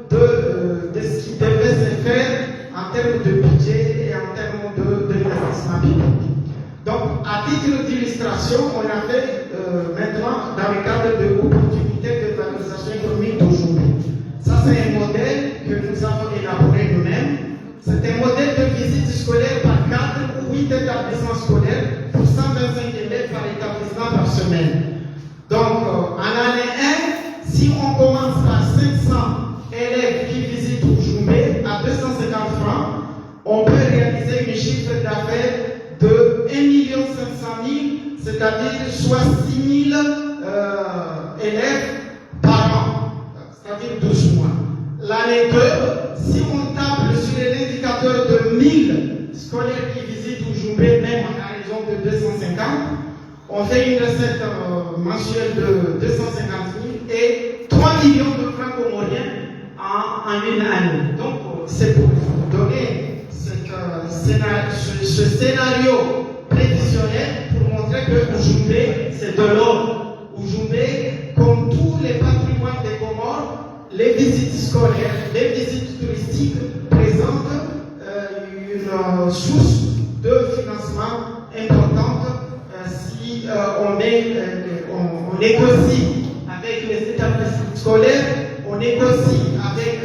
de ce qui devait se faire en termes de budget et en termes d'investissement public. Donc, à titre d'illustration, on a fait maintenant, dans le cadre de l'opportunité de valorisation économique d'aujourd'hui. Ça, c'est un modèle que nous avons élaboré nous-mêmes. C'est un modèle de visite scolaire par 4 ou 8 établissements scolaires pour 125 élèves par établissement par semaine. Donc, en année 1, si on commence par 500 élèves qui visitent Oujoumbé à 250 francs, on peut réaliser un chiffre d'affaires de 1 500 000, c'est-à-dire soit 6 000 élèves par an, c'est-à-dire 12 mois. L'année 2, si on tape sur l'indicateur de 1000 scolaires qui visitent Oujoumbé, même à raison de 250, on fait une recette mensuelle de 250 000 et 3 millions de francs comoriens en une année. Donc, c'est pour vous donner ce scénario prévisionnel pour montrer que Oujoumbé, c'est de l'or. Oujoumbé, comme tous les patrimoines des Comores, les visites scolaires, les visites touristiques présentent une source de financement importante si on négocie avec les établissements scolaires, on négocie avec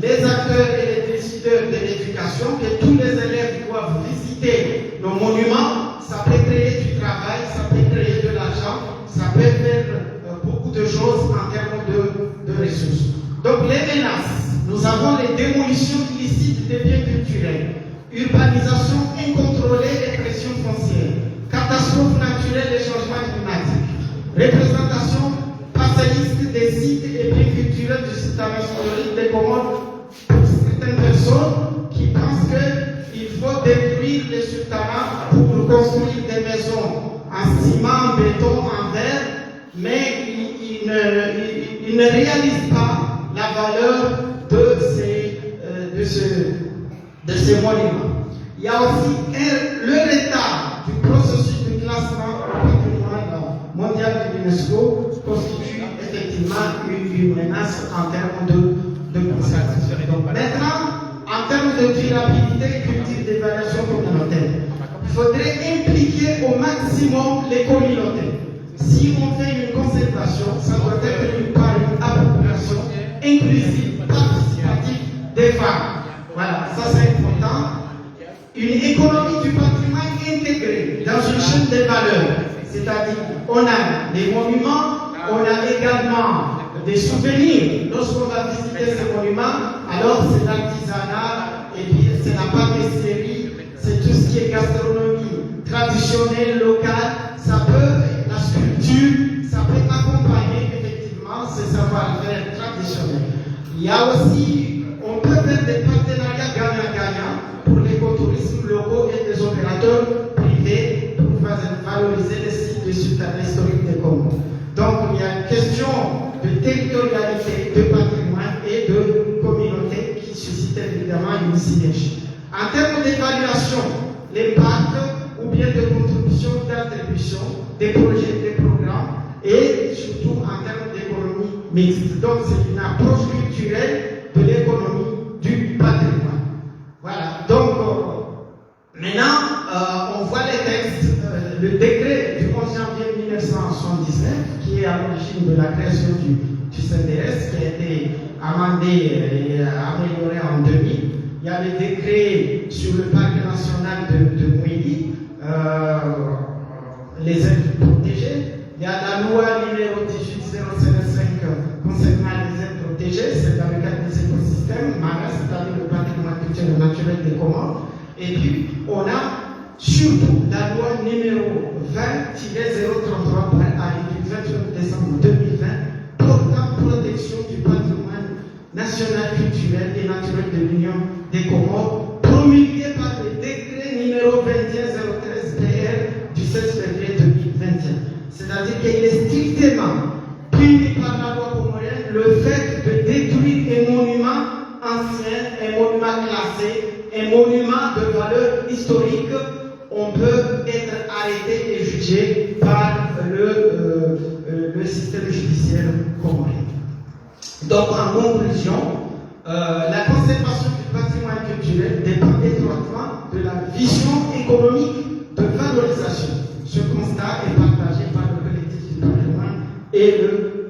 les acteurs et les décideurs de l'éducation que tous les élèves doivent visiter nos monuments. Ça peut créer du travail, ça peut créer de l'argent, ça peut faire beaucoup de choses en termes de ressources. Donc les menaces, nous avons les démolitions illicites des biens culturels, urbanisation incontrôlée des pressions foncières, catastrophes naturelles et changements climatiques, représentation passéiste des sites et biens culturels du sultanat historique des Comores pour certaines personnes qui pensent qu'il faut détruire les sultanats pour construire des maisons en ciment, en béton, en verre, mais ils ne réalisent pas la valeur de de ces monuments. Il y a aussi le retard du processus de classement au patrimoine mondial de l'UNESCO constitue effectivement une menace en termes de conservation. Donc maintenant, en termes de durabilité et culture d'évaluation communautaire, il faudrait impliquer au maximum les communautés. Si on fait une conservation, ça doit être par une appropriation inclusive, participative des femmes. Voilà, ça c'est important. Une économie du patrimoine intégrée dans une chaîne de valeurs. C'est-à-dire, on a des monuments, on a également des souvenirs. Lorsqu'on va visiter ces monuments, alors c'est l'artisanat, et puis c'est la pâtisserie, c'est tout ce qui est gastronomie traditionnelle, locale. Ça peut, la sculpture, ça peut accompagner effectivement ces savoir-faire traditionnels. Il y a aussi, on peut faire des partenariats gagnant-gagnant pour l'écotourisme locaux et des opérateurs privés pour valoriser les sites historiques des Congo. Donc il y a une question de territorialité, de patrimoine et de communauté qui suscite évidemment une synergie. En termes d'évaluation, l'impact ou bien de contribution, d'attribution des projets, des programmes et surtout en termes d'économie mixte. Donc c'est une approche culturelle de l'économie du patrimoine. Voilà. Donc maintenant on voit les textes. Le décret du 11 janvier 1979 qui est à l'origine de la création du CNDS qui a été amendé et amélioré en 2000. Il y a le décret sur le parc national de Mouili, les aires protégées. Il y a la loi numéro 18055 concernant les aires protégées, c'est dans le cadre des écosystèmes, MARA, c'est-à-dire le patrimoine culturel et naturel des Comores. Et puis, on a surtout la loi numéro 20-033 par arrêté du 29 décembre 2020 portant protection du patrimoine national, culturel et naturel de l'Union des Comores, promulgué par le décret numéro 21-013 PR du 16 février 2021. C'est-à-dire qu'il est strictement puni par la loi comorienne le fait de détruire un monument ancien, un monument classé, un monument de valeur historique. On peut être arrêté et jugé par le système judiciaire comorien. Donc, en conclusion, la conservation du patrimoine culturel dépend étroitement de la vision économique de valorisation. Ce constat est partagé par le collectif du patrimoine et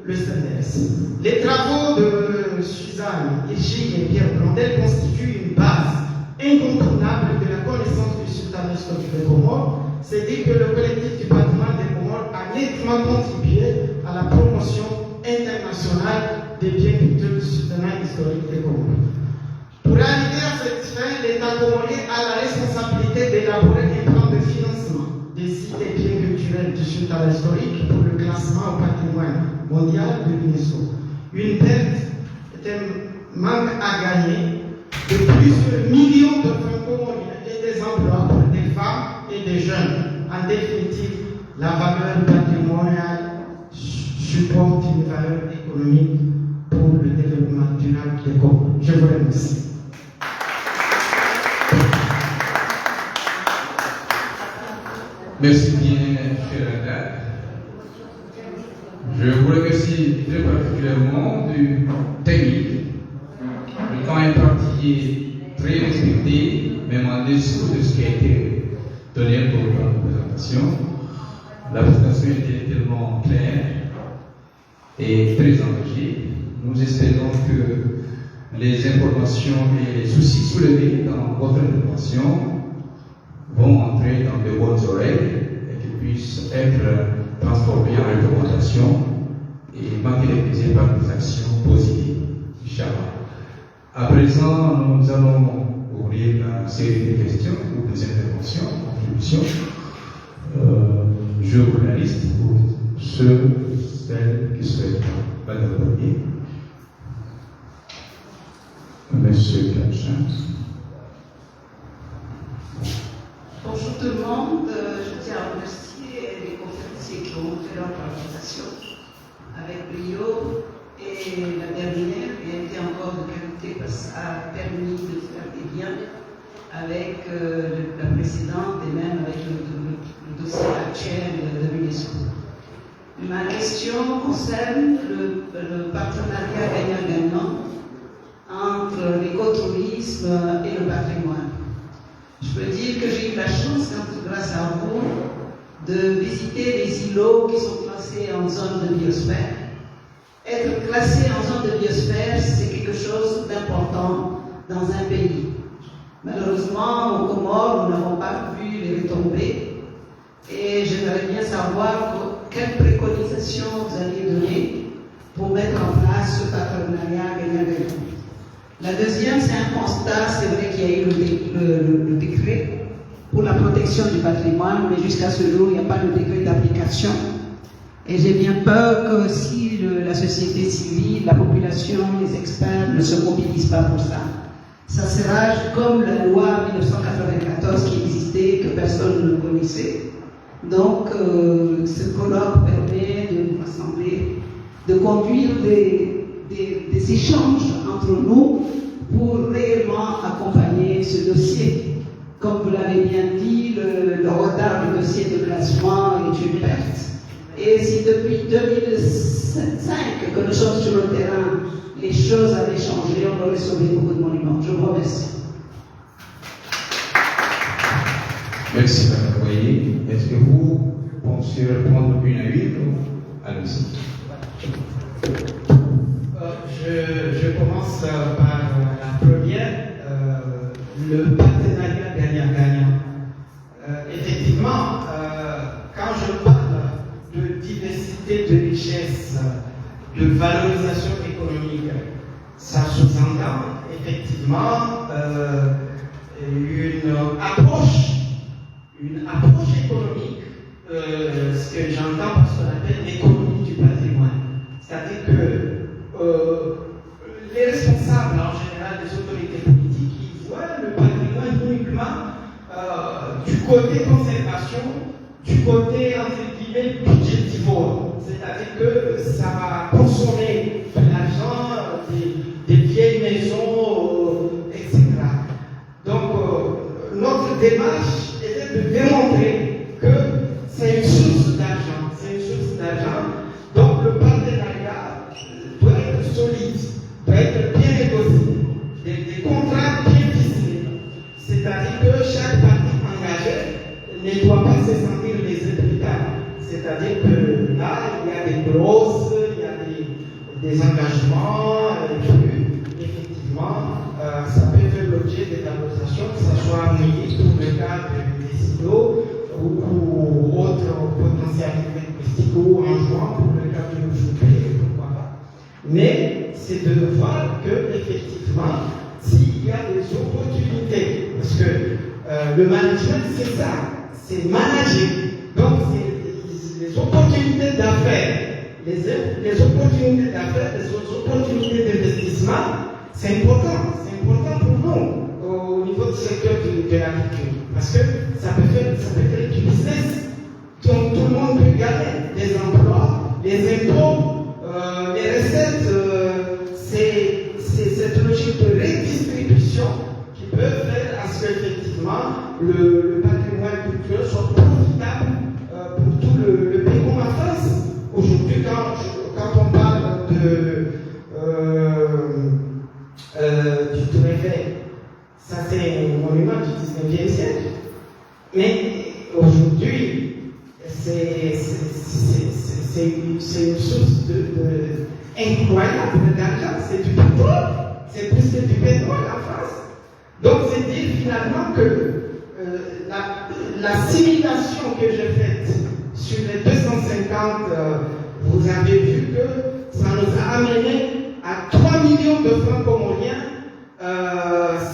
le CNRS. Les travaux de Suzanne Hirschi et Pierre Blondel constituent une base incontournable de la connaissance du sultanat historique des Comores. C'est dire que le collectif du patrimoine des Comores a nettement contribué à la promotion internationale des biens culturels du sultanat historique des Comores. Pour arriver à cette fin, l'État comorien a la responsabilité d'élaborer un plan de financement des sites et biens culturels du sultanat historique pour le classement au patrimoine mondial de l'UNESCO. Une perte est un manque à gagner de plusieurs millions de francs-comoriens et des emplois pour des femmes et des jeunes. En définitive, la valeur patrimoniale supporte une valeur économique pour le développement durable des Comores. Je vous remercie. Merci bien, cher Ada. Je vous remercie très particulièrement du technique. Le temps imparti est très respecté, même en dessous de ce qui a été donné pour la présentation. La présentation était tellement claire et très engagée. Nous espérons que les informations et les soucis soulevés dans votre intervention vont entrer dans de bonnes oreilles et qu'ils puissent être transformés en recommandations et matérialisés par des actions positives. Inch'Allah. À présent, nous allons ouvrir la série de questions ou des interventions, contributions. Je vous la liste pour ceux, celles qui souhaitent intervenir. Monsieur Kachin. Bonjour tout le monde, je tiens à remercier les conférenciers qui ont fait leur présentation avec brio et la dernière qui a été encore de qualité parce que ça a permis de faire des liens avec la précédente et même avec le dossier actuel de l'UNESCO. Ma question concerne le partenariat gagnant-gagnant entre l'écotourisme et le patrimoine. Je peux dire que j'ai eu la chance, grâce à vous, de visiter les îlots qui sont classés en zone de biosphère. Être classé en zone de biosphère, c'est quelque chose d'important dans un pays. Malheureusement, aux Comores, nous n'avons pas vu les retombées. Et j'aimerais bien savoir quelles préconisations vous allez donner pour mettre en place ce partenariat gagnant-gagnant. La deuxième, c'est un constat, c'est vrai qu'il y a eu le décret pour la protection du patrimoine, mais jusqu'à ce jour, il n'y a pas de décret d'application. Et j'ai bien peur que si la société civile, la population, les experts ne se mobilisent pas pour ça, ça sera comme la loi 1994 qui existait, que personne ne connaissait. Donc, ce colloque permet de nous rassembler, de conduire des échanges entre nous pour réellement accompagner ce dossier. Comme vous l'avez bien dit, le retard du dossier de classement est une perte. Et si depuis 2005 que nous sommes sur le terrain, les choses avaient changé, on aurait sauvé beaucoup de monuments. Je vous remercie. Merci, Mme Boyer. Est-ce que vous pensez répondre une à une ou allons-y? Je commence par la première, le partenariat gagnant-gagnant. Effectivement, quand je parle de diversité de richesse, de valorisation économique, ça sous-entend effectivement une approche économique, ce que j'entends par ce qu'on appelle l'économie du patrimoine. C'est-à-dire que les responsables en général des autorités politiques, ils voient le patrimoine uniquement du côté conservation, du côté entre guillemets budgétivore. C'est-à-dire que ça va consommer de l'argent, des vieilles maisons, etc. Donc notre démarche était de démontrer que c'est une source d'argent. Donc le partenariat doit être solide, doit être bien négocié, des contrats bien ficelés. C'est-à-dire que chaque partie engagée ne doit pas se sentir les implicables. C'est-à-dire que là, il y a des clauses, il y a des engagements, et puis, effectivement, ça peut faire l'objet de valorisation, que ce soit mouillé pour le cas des silos ou autres potentialités touristiques ou en jouant pour le cas de l'Oujouté, pourquoi pas. Mais c'est de voir que, effectivement, s'il y a des opportunités, parce que le management, c'est ça, c'est manager. Donc, c'est les opportunités d'affaires, les opportunités d'affaires, les opportunités d'investissement, c'est important pour nous au niveau du secteur de l'agriculture, parce que ça peut faire du business, donc tout le monde peut gagner, des emplois, les impôts, les recettes, c'est cette logique de redistribution qui peut faire à ce qu'effectivement le patrimoine culturel soit profitable pour tout le pays comme en France. Aujourd'hui, quand on parle du Tour Eiffel, ça c'est un monument du 19e siècle. Mais aujourd'hui, c'est une source incroyable d'argent. C'est du pétrole. C'est plus que du pétrole en France. Donc c'est dire finalement que l'assimilation que j'ai faite sur les 250, vous avez vu que ça nous a amené à 3 millions de francs comoriens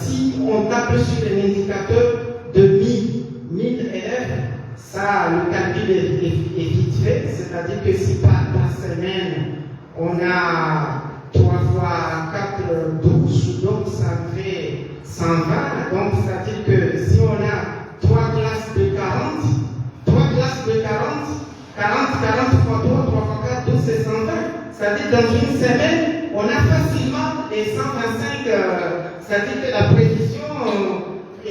si on tape sur un indicateur de 1000 élèves. Ça, le calcul est vite fait, c'est-à-dire que si par semaine on a 3 fois 4, 12, donc ça fait 120. Donc c'est-à-dire que si on a 3 classes de 40 fois 3 fois 4, 12, c'est 120. C'est-à-dire dans une semaine, on a facilement les 125, c'est-à-dire que la prévision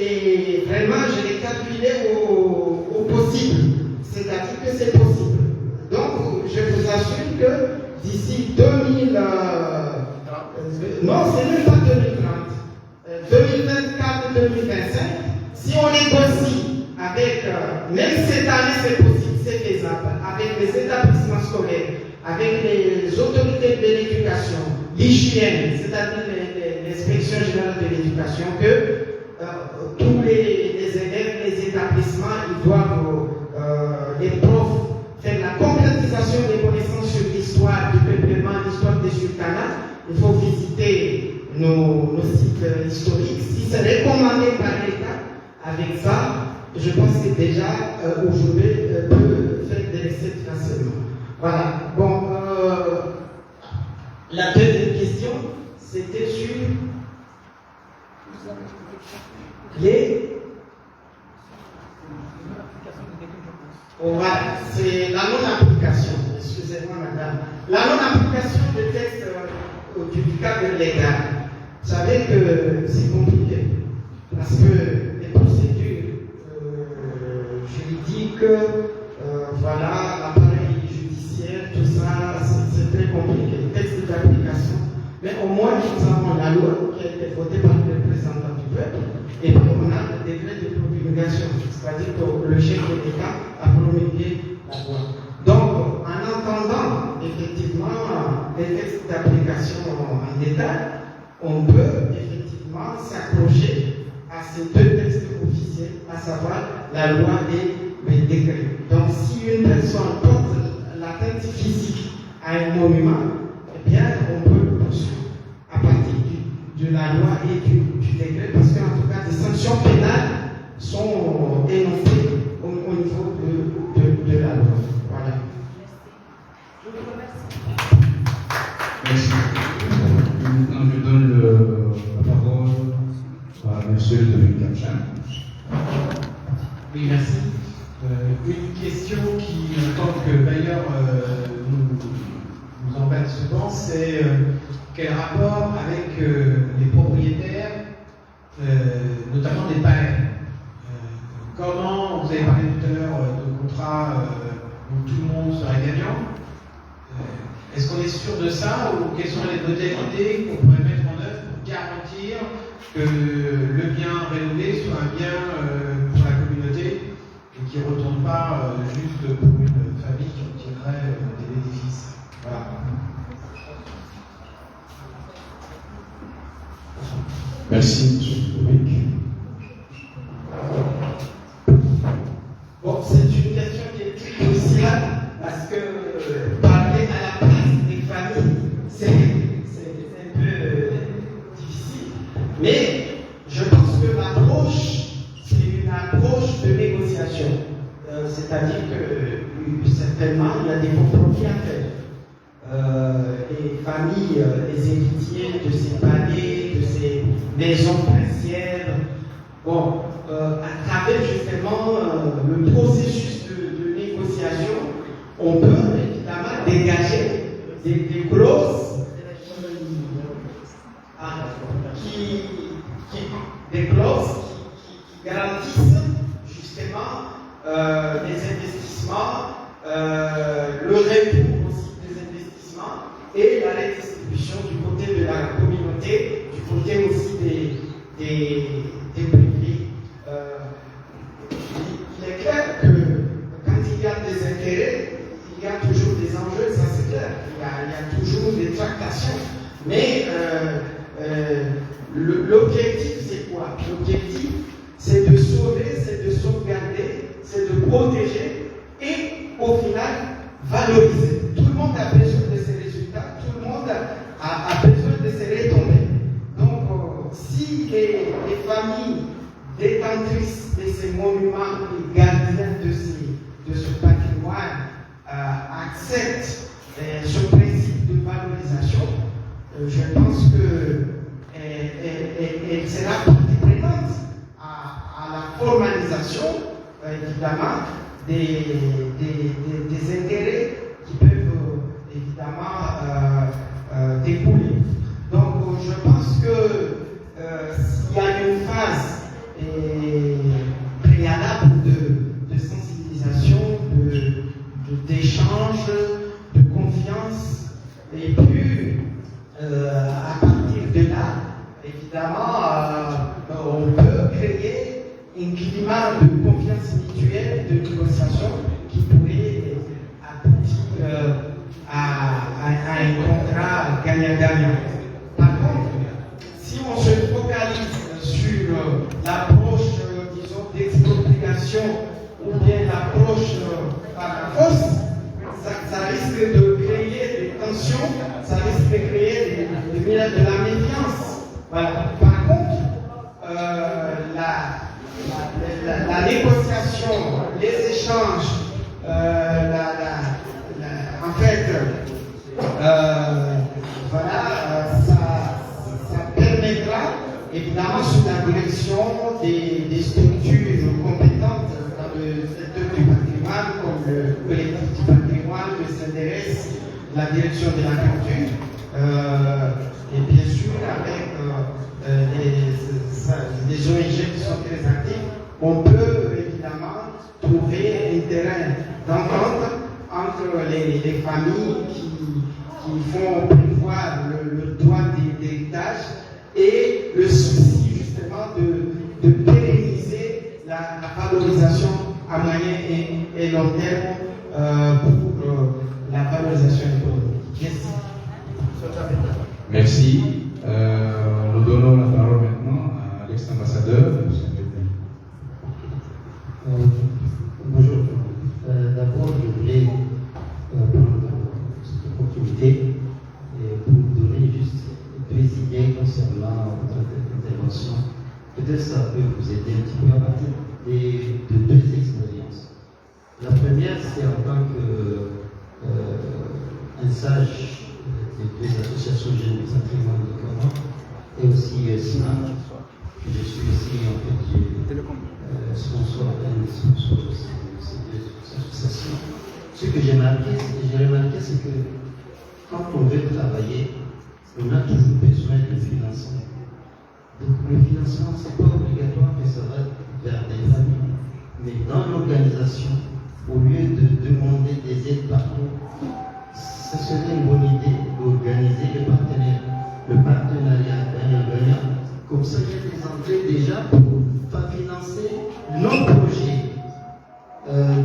et vraiment je l'ai calculé au possible, c'est-à-dire que c'est possible. Donc je vous assure que d'ici 2000, non c'est même pas 2030, 2024-2025, si on négocie avec, même cette année c'est possible, c'est faisable, avec les établissements scolaires, avec les autorités de l'éducation, l'hygiène, c'est-à-dire l'inspection générale de l'éducation, que tous les élèves, les établissements, ils doivent, les profs, faire la concrétisation des connaissances sur l'histoire du peuplement, l'histoire des sultanats. Il faut visiter nos sites historiques. Si c'est recommandé par l'État, avec ça, je pense que déjà aujourd'hui peut faire des recettes facilement. Voilà. Bon, la deuxième question, c'était sur les. Voilà, c'est la non-application. Excusez-moi, madame. La non-application des textes du cadre légal. Vous savez que c'est compliqué parce que les procédures juridiques, voilà, l'appareil judiciaire, tout ça, c'est très compliqué. Texte d'application. Mais au moins, nous avons la loi qui a été votée par le représentant du peuple, et puis on a le décret de promulgation, c'est-à-dire que le chef de l'État a promulgué la loi. Donc, en entendant effectivement les textes d'application en détail, on peut effectivement s'accrocher à ces deux textes officiels, à savoir la loi et le décret. Donc, si une personne porte l'atteinte physique à un monument, eh bien, on peut le poursuivre à partir de la loi et du décret, parce qu'en tout cas, des sanctions pénales sont énoncées au niveau de la loi. Voilà. Je vous remercie. Merci. Maintenant, je donne la parole à M. de Capchan. Oui, merci. Une question qui, en tant que bailleur, nous embête souvent, c'est quel rapport avec les propriétaires, notamment des palais. Comment, vous avez parlé tout à l'heure de contrats où tout le monde serait gagnant. Est-ce qu'on est sûr de ça ou quelles sont les modalités qu'on pourrait mettre en œuvre pour garantir que le bien rénové soit un bien pour la communauté et qui ne retourne pas juste pour une famille qui en tirerait des bénéfices? Voilà. Merci, M. Public. Bon, c'est une question qui est très cruciale parce que parler à la place des familles, c'est un peu difficile. Mais je pense que l'approche, c'est une approche de négociation. C'est-à-dire que certainement, il y a des compromis à faire. Les familles, les héritiers de ces palais, de ces maisons princières, bon, à travers justement le processus de négociation, on peut évidemment dégager des clauses qui garantissent justement les investissements, le retour aussi des investissements et la redistribution du côté de la communauté, du côté aussi des privés. Il est clair que quand il y a des intérêts, il y a toujours des enjeux, ça c'est clair. Il y a toujours des tractations. Mais l'objectif c'est quoi? L'objectif c'est de sauver, c'est de sauvegarder, c'est de protéger et au final valoriser. Tout le monde a besoin de ces résultats, tout le monde a besoin de ces retombées. Donc si les familles détentrices de ces monuments et gardiens de ce patrimoine acceptent ce principe de valorisation, je pense qu'elle sera partie prenante à la formalisation, évidemment, des intérêts qui peuvent évidemment découler. Donc, je pense que s'il y a une phase puis, à partir de là, évidemment, on peut créer un climat de confiance mutuelle, de négociation qui pourrait aboutir à un contrat gagnant-gagnant. Par contre, si on se focalise sur l'approche, disons, d'expropriation ou bien l'approche par la force, ça risque de créer des tensions, ça risque de créer de la méfiance. Voilà. Par contre, la négociation, les échanges, en fait, ça permettra, évidemment, sous la direction des structures compétentes dans le secteur du patrimoine, comme le collectif du patrimoine, le CNRS, la direction de la culture, et bien sûr avec les ONG qui sont très actifs, on peut évidemment trouver un terrain d'entente entre les familles qui font prévoir le droit d'héritage et le souci justement de pérenniser la valorisation à moyen et long terme pour la valorisation économique. Merci. Nous donnons la parole maintenant à l'ex-ambassadeur. Bonjour. D'abord, je voulais prendre cette opportunité pour vous donner juste deux idées concernant votre intervention. Peut-être ça peut vous aider un petit peu à partir de deux expériences. La première, c'est en tant qu'un sage des deux associations jeunes du patrimoine de Cameroun et aussi SIMAC, que je suis ici en fait, sponsor de ces deux associations. Ce que j'ai remarqué, c'est que quand on veut travailler, on a toujours besoin de financement. Donc le financement, ce n'est pas obligatoire que ça va vers des familles, mais dans l'organisation, au lieu de demander des aides partout, ça serait une bonne idée d'organiser le partenariat gagnant-gagnant. Comme ça, il y a des entrées déjà pour financer nos projets.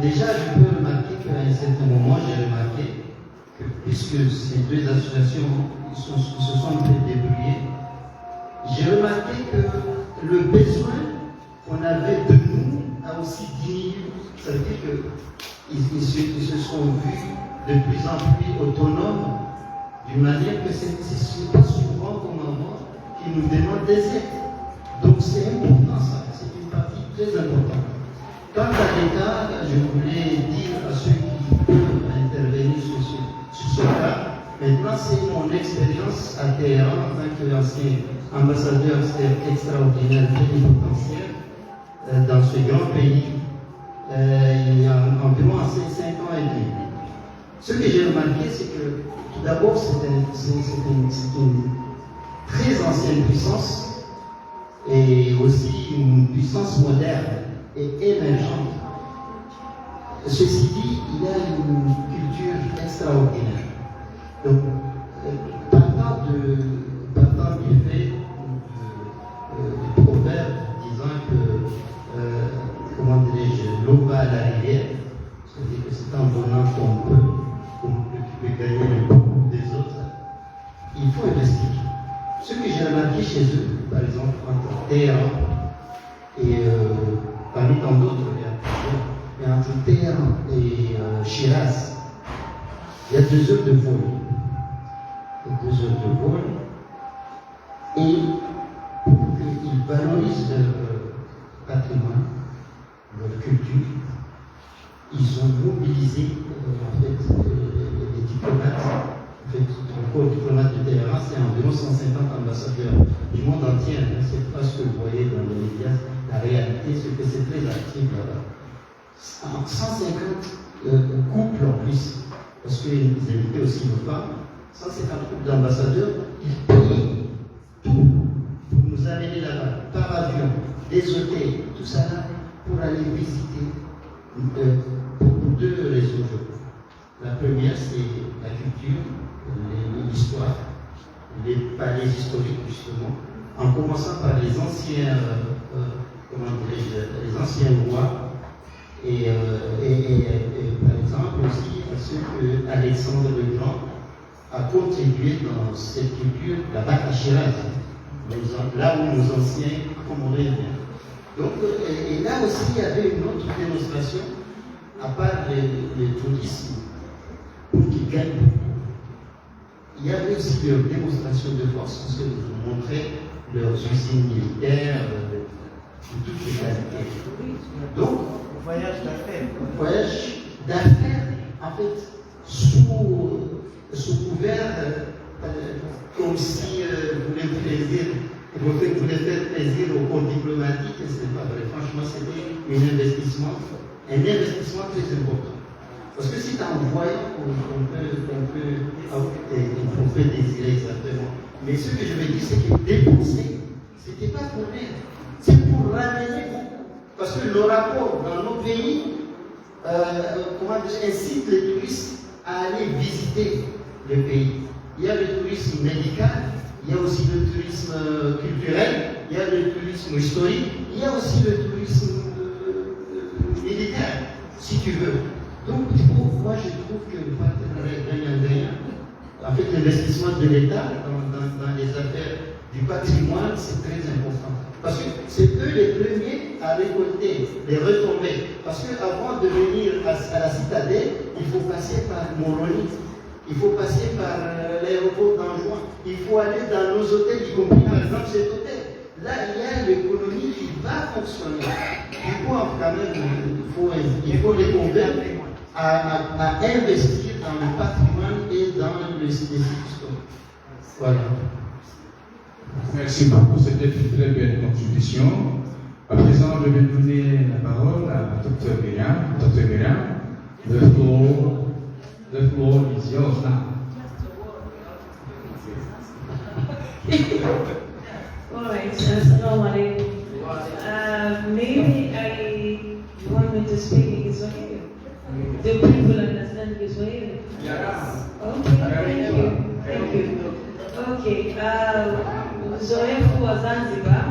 Déjà, je peux remarquer qu'à un certain moment, j'ai remarqué que puisque ces deux associations se sont un peu débrouillées, j'ai remarqué que le besoin qu'on avait de nous a aussi diminué. Ça veut dire qu'ils se sont vus de plus en plus autonomes, d'une manière que ce n'est pas souvent comme avant qu'ils nous demandent des aides. Donc c'est important ça, c'est une partie très importante. Quant à l'État, je voulais dire à ceux qui peuvent intervenir sur ce cas, maintenant c'est mon expérience à Téhéran en tant qu'ancien ambassadeur extraordinaire plénipotentiaire dans ce grand pays, il y a environ 5 ans et demi. Ce que j'ai remarqué, c'est que tout d'abord, c'est une très ancienne puissance et aussi une puissance moderne et émergente. Ceci dit, il y a une culture extraordinaire. Donc, partant du fait du proverbe disant que, comment dirais-je, l'eau va à la rivière, c'est-à-dire que c'est en donnant qu'on peut gagner le beaucoup des autres, il faut investir. Ce que j'ai remarqué chez eux, par exemple, entre Téhéran et parmi tant d'autres, il y a entre Téhéran et Shiraz, il y a 2 heures de vol. Et pour qu'ils valorisent leur patrimoine, leur culture, ils ont mobilisé en fait les diplomates. En fait, le corps diplomate de Téhéran, c'est environ 150 ambassadeurs du monde entier. Ce n'est pas ce que vous voyez dans les médias. La réalité, c'est que c'est très actif là-bas. 150 couples en plus, parce qu'ils invitaient aussi nos femmes. 150 couples d'ambassadeurs, ils payent tout pour nous amener là-bas, par avion, des hôtels, tout ça là, pour aller visiter. Pour 2 raisons. La première, c'est la culture, l'histoire, les palais historiques justement, en commençant par les anciens, les anciens rois, et par exemple aussi ce que Alexandre le Grand a contribué dans cette culture, là-bas à Shiraz, là où nos anciens commandaient. Donc, et là aussi, il y avait une autre démonstration, à part le tourisme, pour qu'ils gagnent beaucoup. Il y avait aussi leur démonstration de force, parce que vous montrez leurs usines militaires, de toutes les qualités. Donc, Voyage d'affaires. Voyage d'affaires, en fait, sous couvert, comme si vous voulez faire plaisir aux diplomatiques, c'est pas vrai. Franchement, c'était un investissement très important. Parce que c'est en voyant qu'on peut désirer exactement. Mais ce que je veux dire, c'est que dépenser, c'était pas pour rien. C'est pour ramener beaucoup. Parce que le rapport dans nos pays incite les touristes à aller visiter le pays. Il y a le tourisme médical, il y a aussi le tourisme culturel, il y a le tourisme historique, il y a aussi le tourisme militaire, si tu veux. Donc, moi, je trouve que le partenariat gagnant-gagnant, en fait, l'investissement de l'État dans les affaires du patrimoine, c'est très important. Parce que c'est eux les premiers à récolter les retombées. Parce qu'avant de venir à la citadelle, il faut passer par Moroni, il faut passer par l'aéroport d'Anjouan, il faut aller dans nos hôtels, y compris par exemple cet hôtel. Là, il y a l'économie qui va fonctionner. Du coup, quand même, il faut les convaincre à investir dans le patrimoine et dans le site historique. Voilà. Merci beaucoup, c'était une très belle contribution. À présent, je vais donner la parole à Dr. Myriam. Dr. Myriam, the floor is yours now. All right, assalamu alaikum. Maybe you want me to speak in Kiswahili? Do people understand Kiswahili? Yes. Okay, thank you. Okay, uzoefu wa Zanzibar,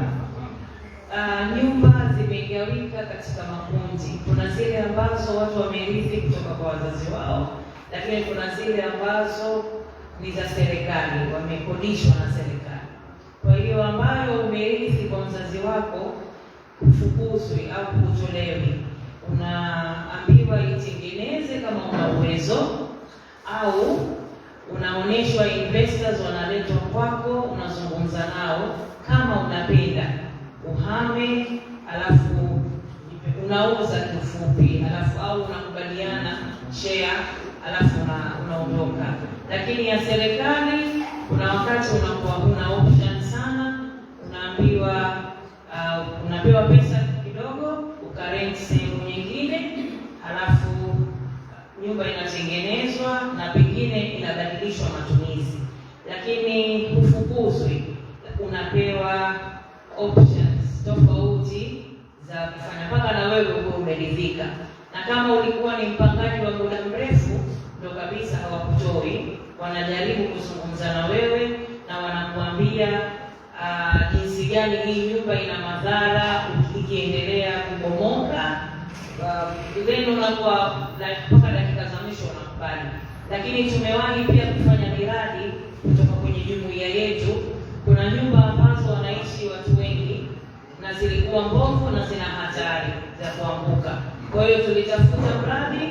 nyumba zimegawika katika makundi. Kuna zile ambazo watu wamerithi kutoka kwa wazazi wao, lakini kuna zile ambazo ni za serikali, wamekodishwa na serikali. Kwa hiyo ambayo umerithi kwa mzazi wako, hufukuzwi au hutolewi. Unaambiwa itengeneze kama una uwezo, au unaonyeshwa investors wanaletwa kwako, unazungumza nao kama unapenda uhame, alafu unauza kifupi, alafu au unakubaliana share, alafu unaondoka. Lakini ya serikali kuna wakati unakuwa una option sana, unaambiwa unapewa pesa kidogo ukarent sehemu nyingine, alafu nyumba inatengenezwa na pengine inabadilishwa matumizi, lakini hufukuzwi. Unapewa options tofauti za kufanya mpaka na wewe uko umeridhika. Na kama ulikuwa ni mpangaji wa muda mrefu, ndio kabisa hawakutoi, wanajaribu kuzungumza na wewe na wanakuambia jinsi gani hii nyumba ina madhara ikiendelea kubomoka. Then unakuwa mpaka dakika za mwisho unakubali. Lakini tumewahi pia kufanya miradi kutoka kwenye jumuiya yetu. Kuna nyumba ambazo wanaishi watu wengi na zilikuwa mbovu na zina hatari za kuanguka. Kwa hiyo tulitafuta mradi,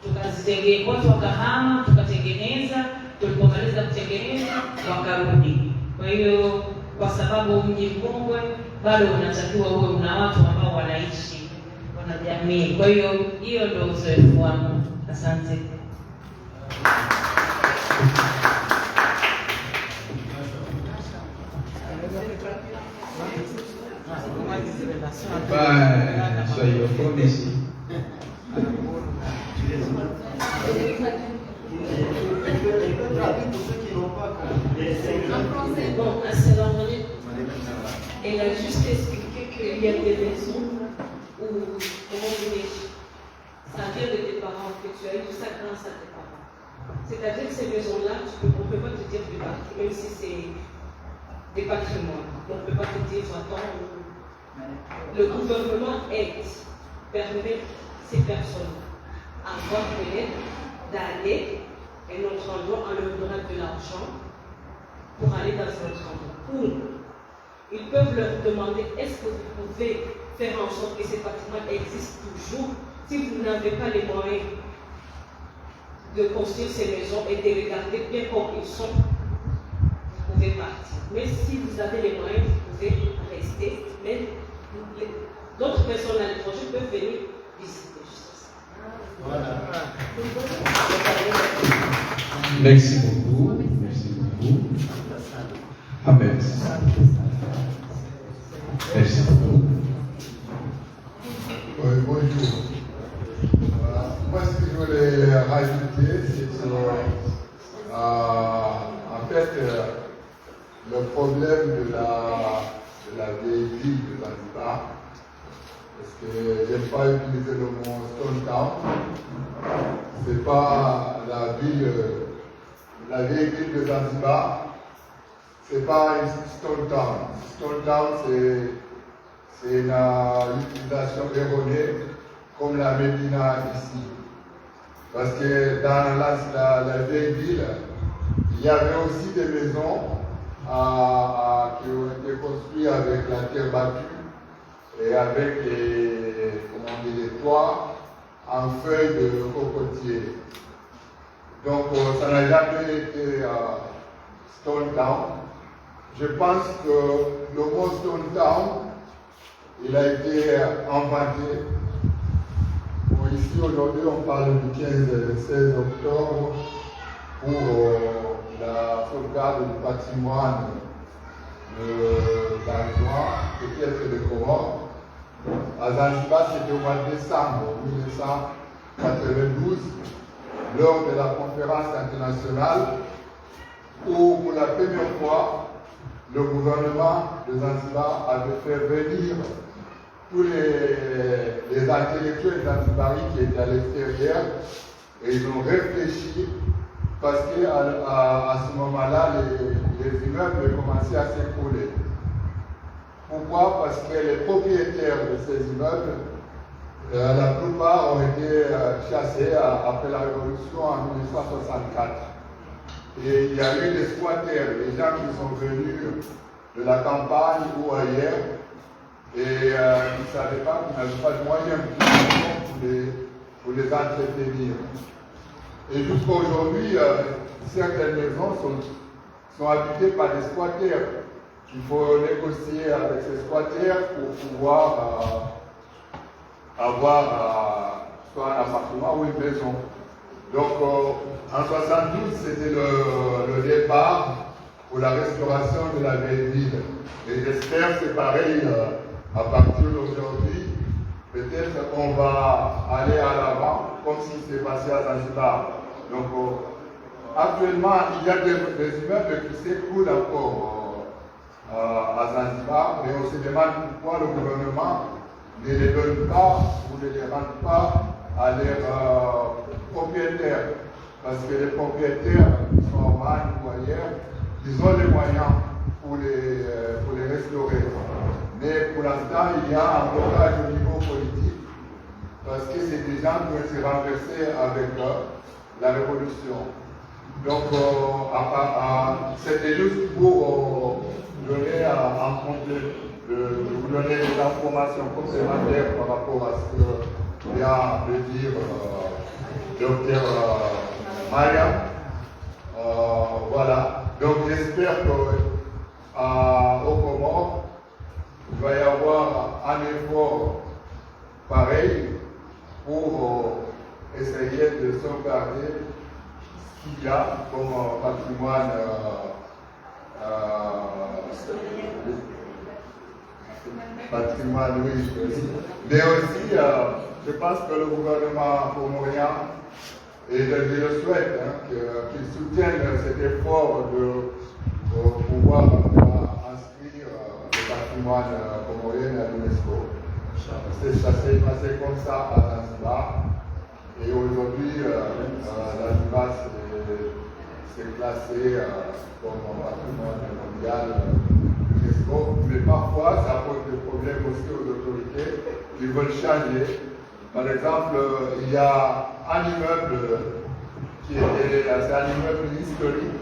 tukazitengeneza, watu wakahama, tukatengeneza, tulipomaliza kutengeneza wakarudi. Kwa hiyo kwa sababu mji mkongwe bado unatakiwa uwe una watu ambao wanaishi, wanajamii. Kwa hiyo hiyo ndio uzoefu wangu. Asante. Soyez au fond d'ici. Bon, assalamu alaikum. Elle a juste expliqué qu'il y a des maisons où, comment dire, ça vient de tes parents, que tu as eu tout ça grâce à tes parents. C'est-à-dire que ces maisons-là, on ne peut pas te dire du parti, même si c'est des patrimoines. On ne peut pas te dire, attends, le gouvernement permet ces personnes à avoir l'aide d'aller et notre endroit, on leur donnera de l'argent pour aller dans un autre endroit. Ils peuvent leur demander, est-ce que vous pouvez faire en sorte que ces patrimoines existent toujours? Si vous n'avez pas les moyens de construire ces maisons et de les garder bien comme ils sont, vous pouvez partir. Mais si vous avez les moyens, vous pouvez rester. Mais d'autres personnes à l'étranger peuvent venir visiter juste ça. Voilà. Merci beaucoup. Merci beaucoup. Amen. Merci beaucoup. Oui, bonjour. Moi, ce que je voulais rajouter, c'est que, en fait, le problème de la vieille ville de Zanzibar, parce que je n'aime pas utiliser le mot Stone Town, c'est pas la vieille ville de Zanzibar, c'est pas une Stone Town. Stone Town, c'est une utilisation erronée, comme la Médina ici. Parce que dans la vieille ville, il y avait aussi des maisons qui ont été construites avec la terre battue et avec les toits en feuilles de cocotier. Donc ça n'a jamais été Stone Town. Je pense que le mot Stone Town, il a été inventé. Ici, aujourd'hui, on parle du 15-16 octobre pour la sauvegarde du patrimoine de l'Artois et quelques de Comores. À Zanzibar, c'était au mois de décembre 1992, lors de la conférence internationale, où, pour la première fois, le gouvernement de Zanzibar avait fait venir tous les intellectuels zanzibaris qui étaient à l'extérieur, et ils ont réfléchi parce qu'à ce moment-là, les immeubles commençaient à s'écrouler. Pourquoi? Parce que les propriétaires de ces immeubles, la plupart ont été chassés après la Révolution en 1964. Et il y a eu des squatters, des gens qui sont venus de la campagne ou ailleurs, et ils ne savaient pas qu'ils n'avaient pas de moyens pour les entretenir. Et jusqu'à aujourd'hui, certaines maisons sont habitées par des squatters. Il faut négocier avec ces squatters pour pouvoir avoir soit un appartement ou une maison. Donc en 1972, c'était le départ pour la restauration de la vieille ville. Et j'espère que c'est pareil à partir d'aujourd'hui. Peut-être qu'on va aller à l'avant, comme ce qui s'est passé à Zanzibar. Donc actuellement, il y a des immeubles qui s'écroulent encore à Zanzibar, mais on se demande pourquoi le gouvernement ne les donne pas ou ne les rend pas à leurs propriétaires. Parce que les propriétaires qui sont en Oman ou ailleurs, ils ont les moyens pour les restaurer. Mais pour l'instant, il y a un blocage au niveau politique, parce que c'est des gens qui ont été renversés avec la révolution. Donc, c'était juste pour donner vous donner des informations complémentaires par rapport à ce que vient de dire Dr Maya. Voilà. Donc, j'espère qu'au Comores, il va y avoir un effort pareil pour essayer de sauvegarder ce qu'il y a comme patrimoine oui. Mais aussi, je pense que le gouvernement comorien, et je le souhaite, qu'il soutienne cet effort de pouvoir inscrire le patrimoine comorien à l'UNESCO. Ça s'est passé comme ça à Zanzibar. Et aujourd'hui, Zanzibar, c'est classé comme patrimoine mondial UNESCO, mais parfois ça pose des problèmes aussi aux autorités qui veulent changer. Par exemple, il y a un immeuble c'est un immeuble historique,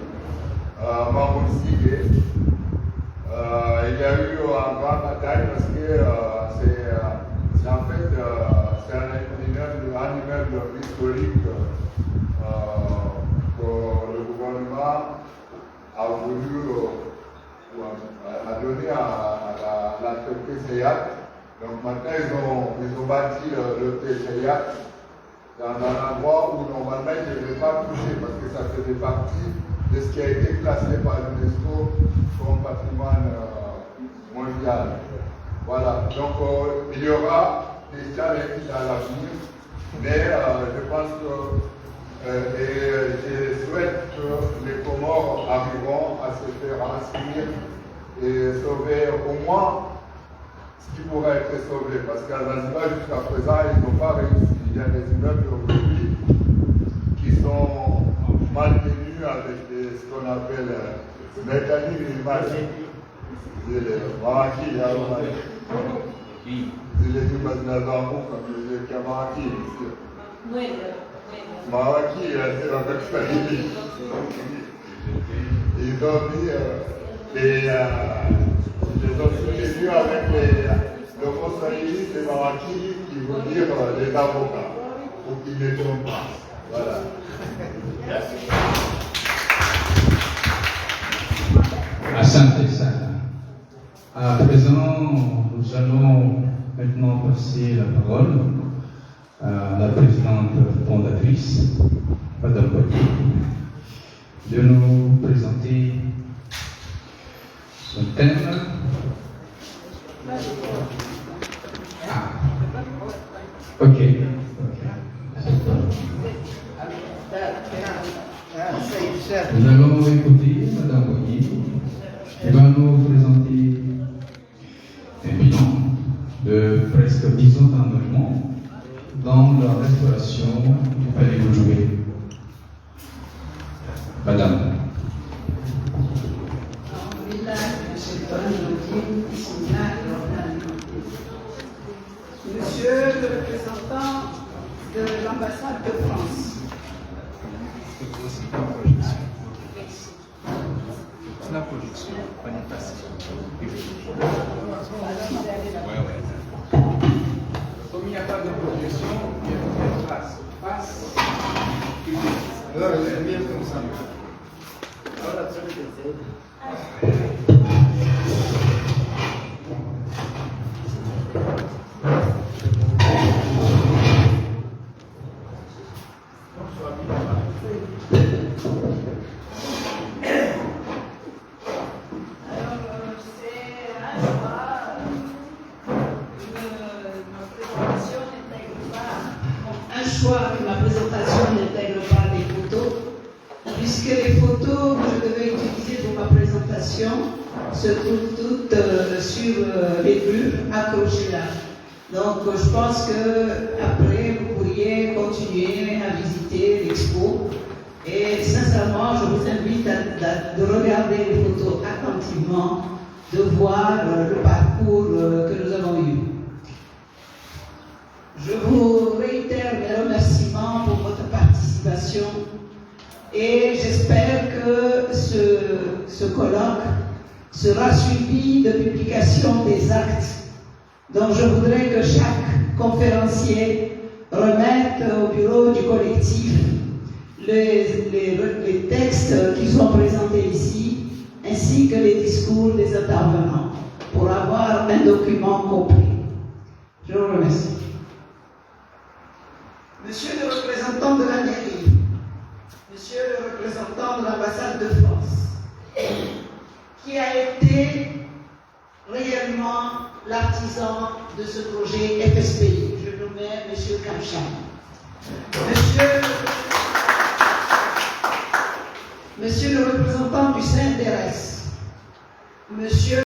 Mahmoud Sigé. Il y a eu une grande bataille parce que c'est en fait un immeuble historique que le gouvernement a voulu donner à l'entreprise Hayat. Donc maintenant ils ont bâti l'hôtel Hayat dans un endroit où normalement ils ne devaient pas toucher parce que ça faisait partie de ce qui a été classé par l'UNESCO comme patrimoine mondial. Voilà, donc il y aura des challenges à l'avenir, mais je pense que et je souhaite que les Comores arriveront à se faire inscrire et sauver au moins ce qui pourrait être sauvé, parce qu'à Zanzibar jusqu'à présent ils n'ont pas réussi. Il y a des immeubles aujourd'hui qui sont mal tenus avec ce qu'on appelle mécanisme magique. C'est les Maraki, c'est les immeubles d'Azamou, comme je disais, Maraki, monsieur. Maraki, c'est la Pakistanie. Ils ont mis les ont soutenus avec le conseiller de Maraki qui veut dire les avocats, pour qu'ils ne tombent pas. Voilà. Asante sana. À présent, nous allons maintenant passer la parole à la présidente fondatrice, Madame Boyer, de nous présenter son thème. Ok. Nous allons écouter Madame Boyer qui va nous présenter un bilan de presque 10 ans d'engagement dans la restauration du palais de Jouer. Madame. Monsieur le représentant de l'ambassade de France. La projection, on est passé. Comme il n'y a pas de projection, il y a une face. Face. Alors, elle est bien comme ça. Se trouvent toutes sur les murs accrochées là. Donc je pense que après vous pourriez continuer à visiter l'expo et sincèrement je vous invite de regarder les photos attentivement, de voir le parcours que nous avons eu. Je vous réitère mes remerciements pour votre participation et j'espère que ce colloque sera suivi de publication des actes. Donc je voudrais que chaque conférencier remette au bureau du collectif les textes qui sont présentés ici, ainsi que les discours des intervenants, pour avoir un document complet. Je vous remercie. Monsieur le représentant de la mairie, monsieur le représentant de l'ambassade de France, qui a été réellement l'artisan de ce projet FSPI. Je nommais M. Kamchan. Monsieur le représentant du CNDRS, Monsieur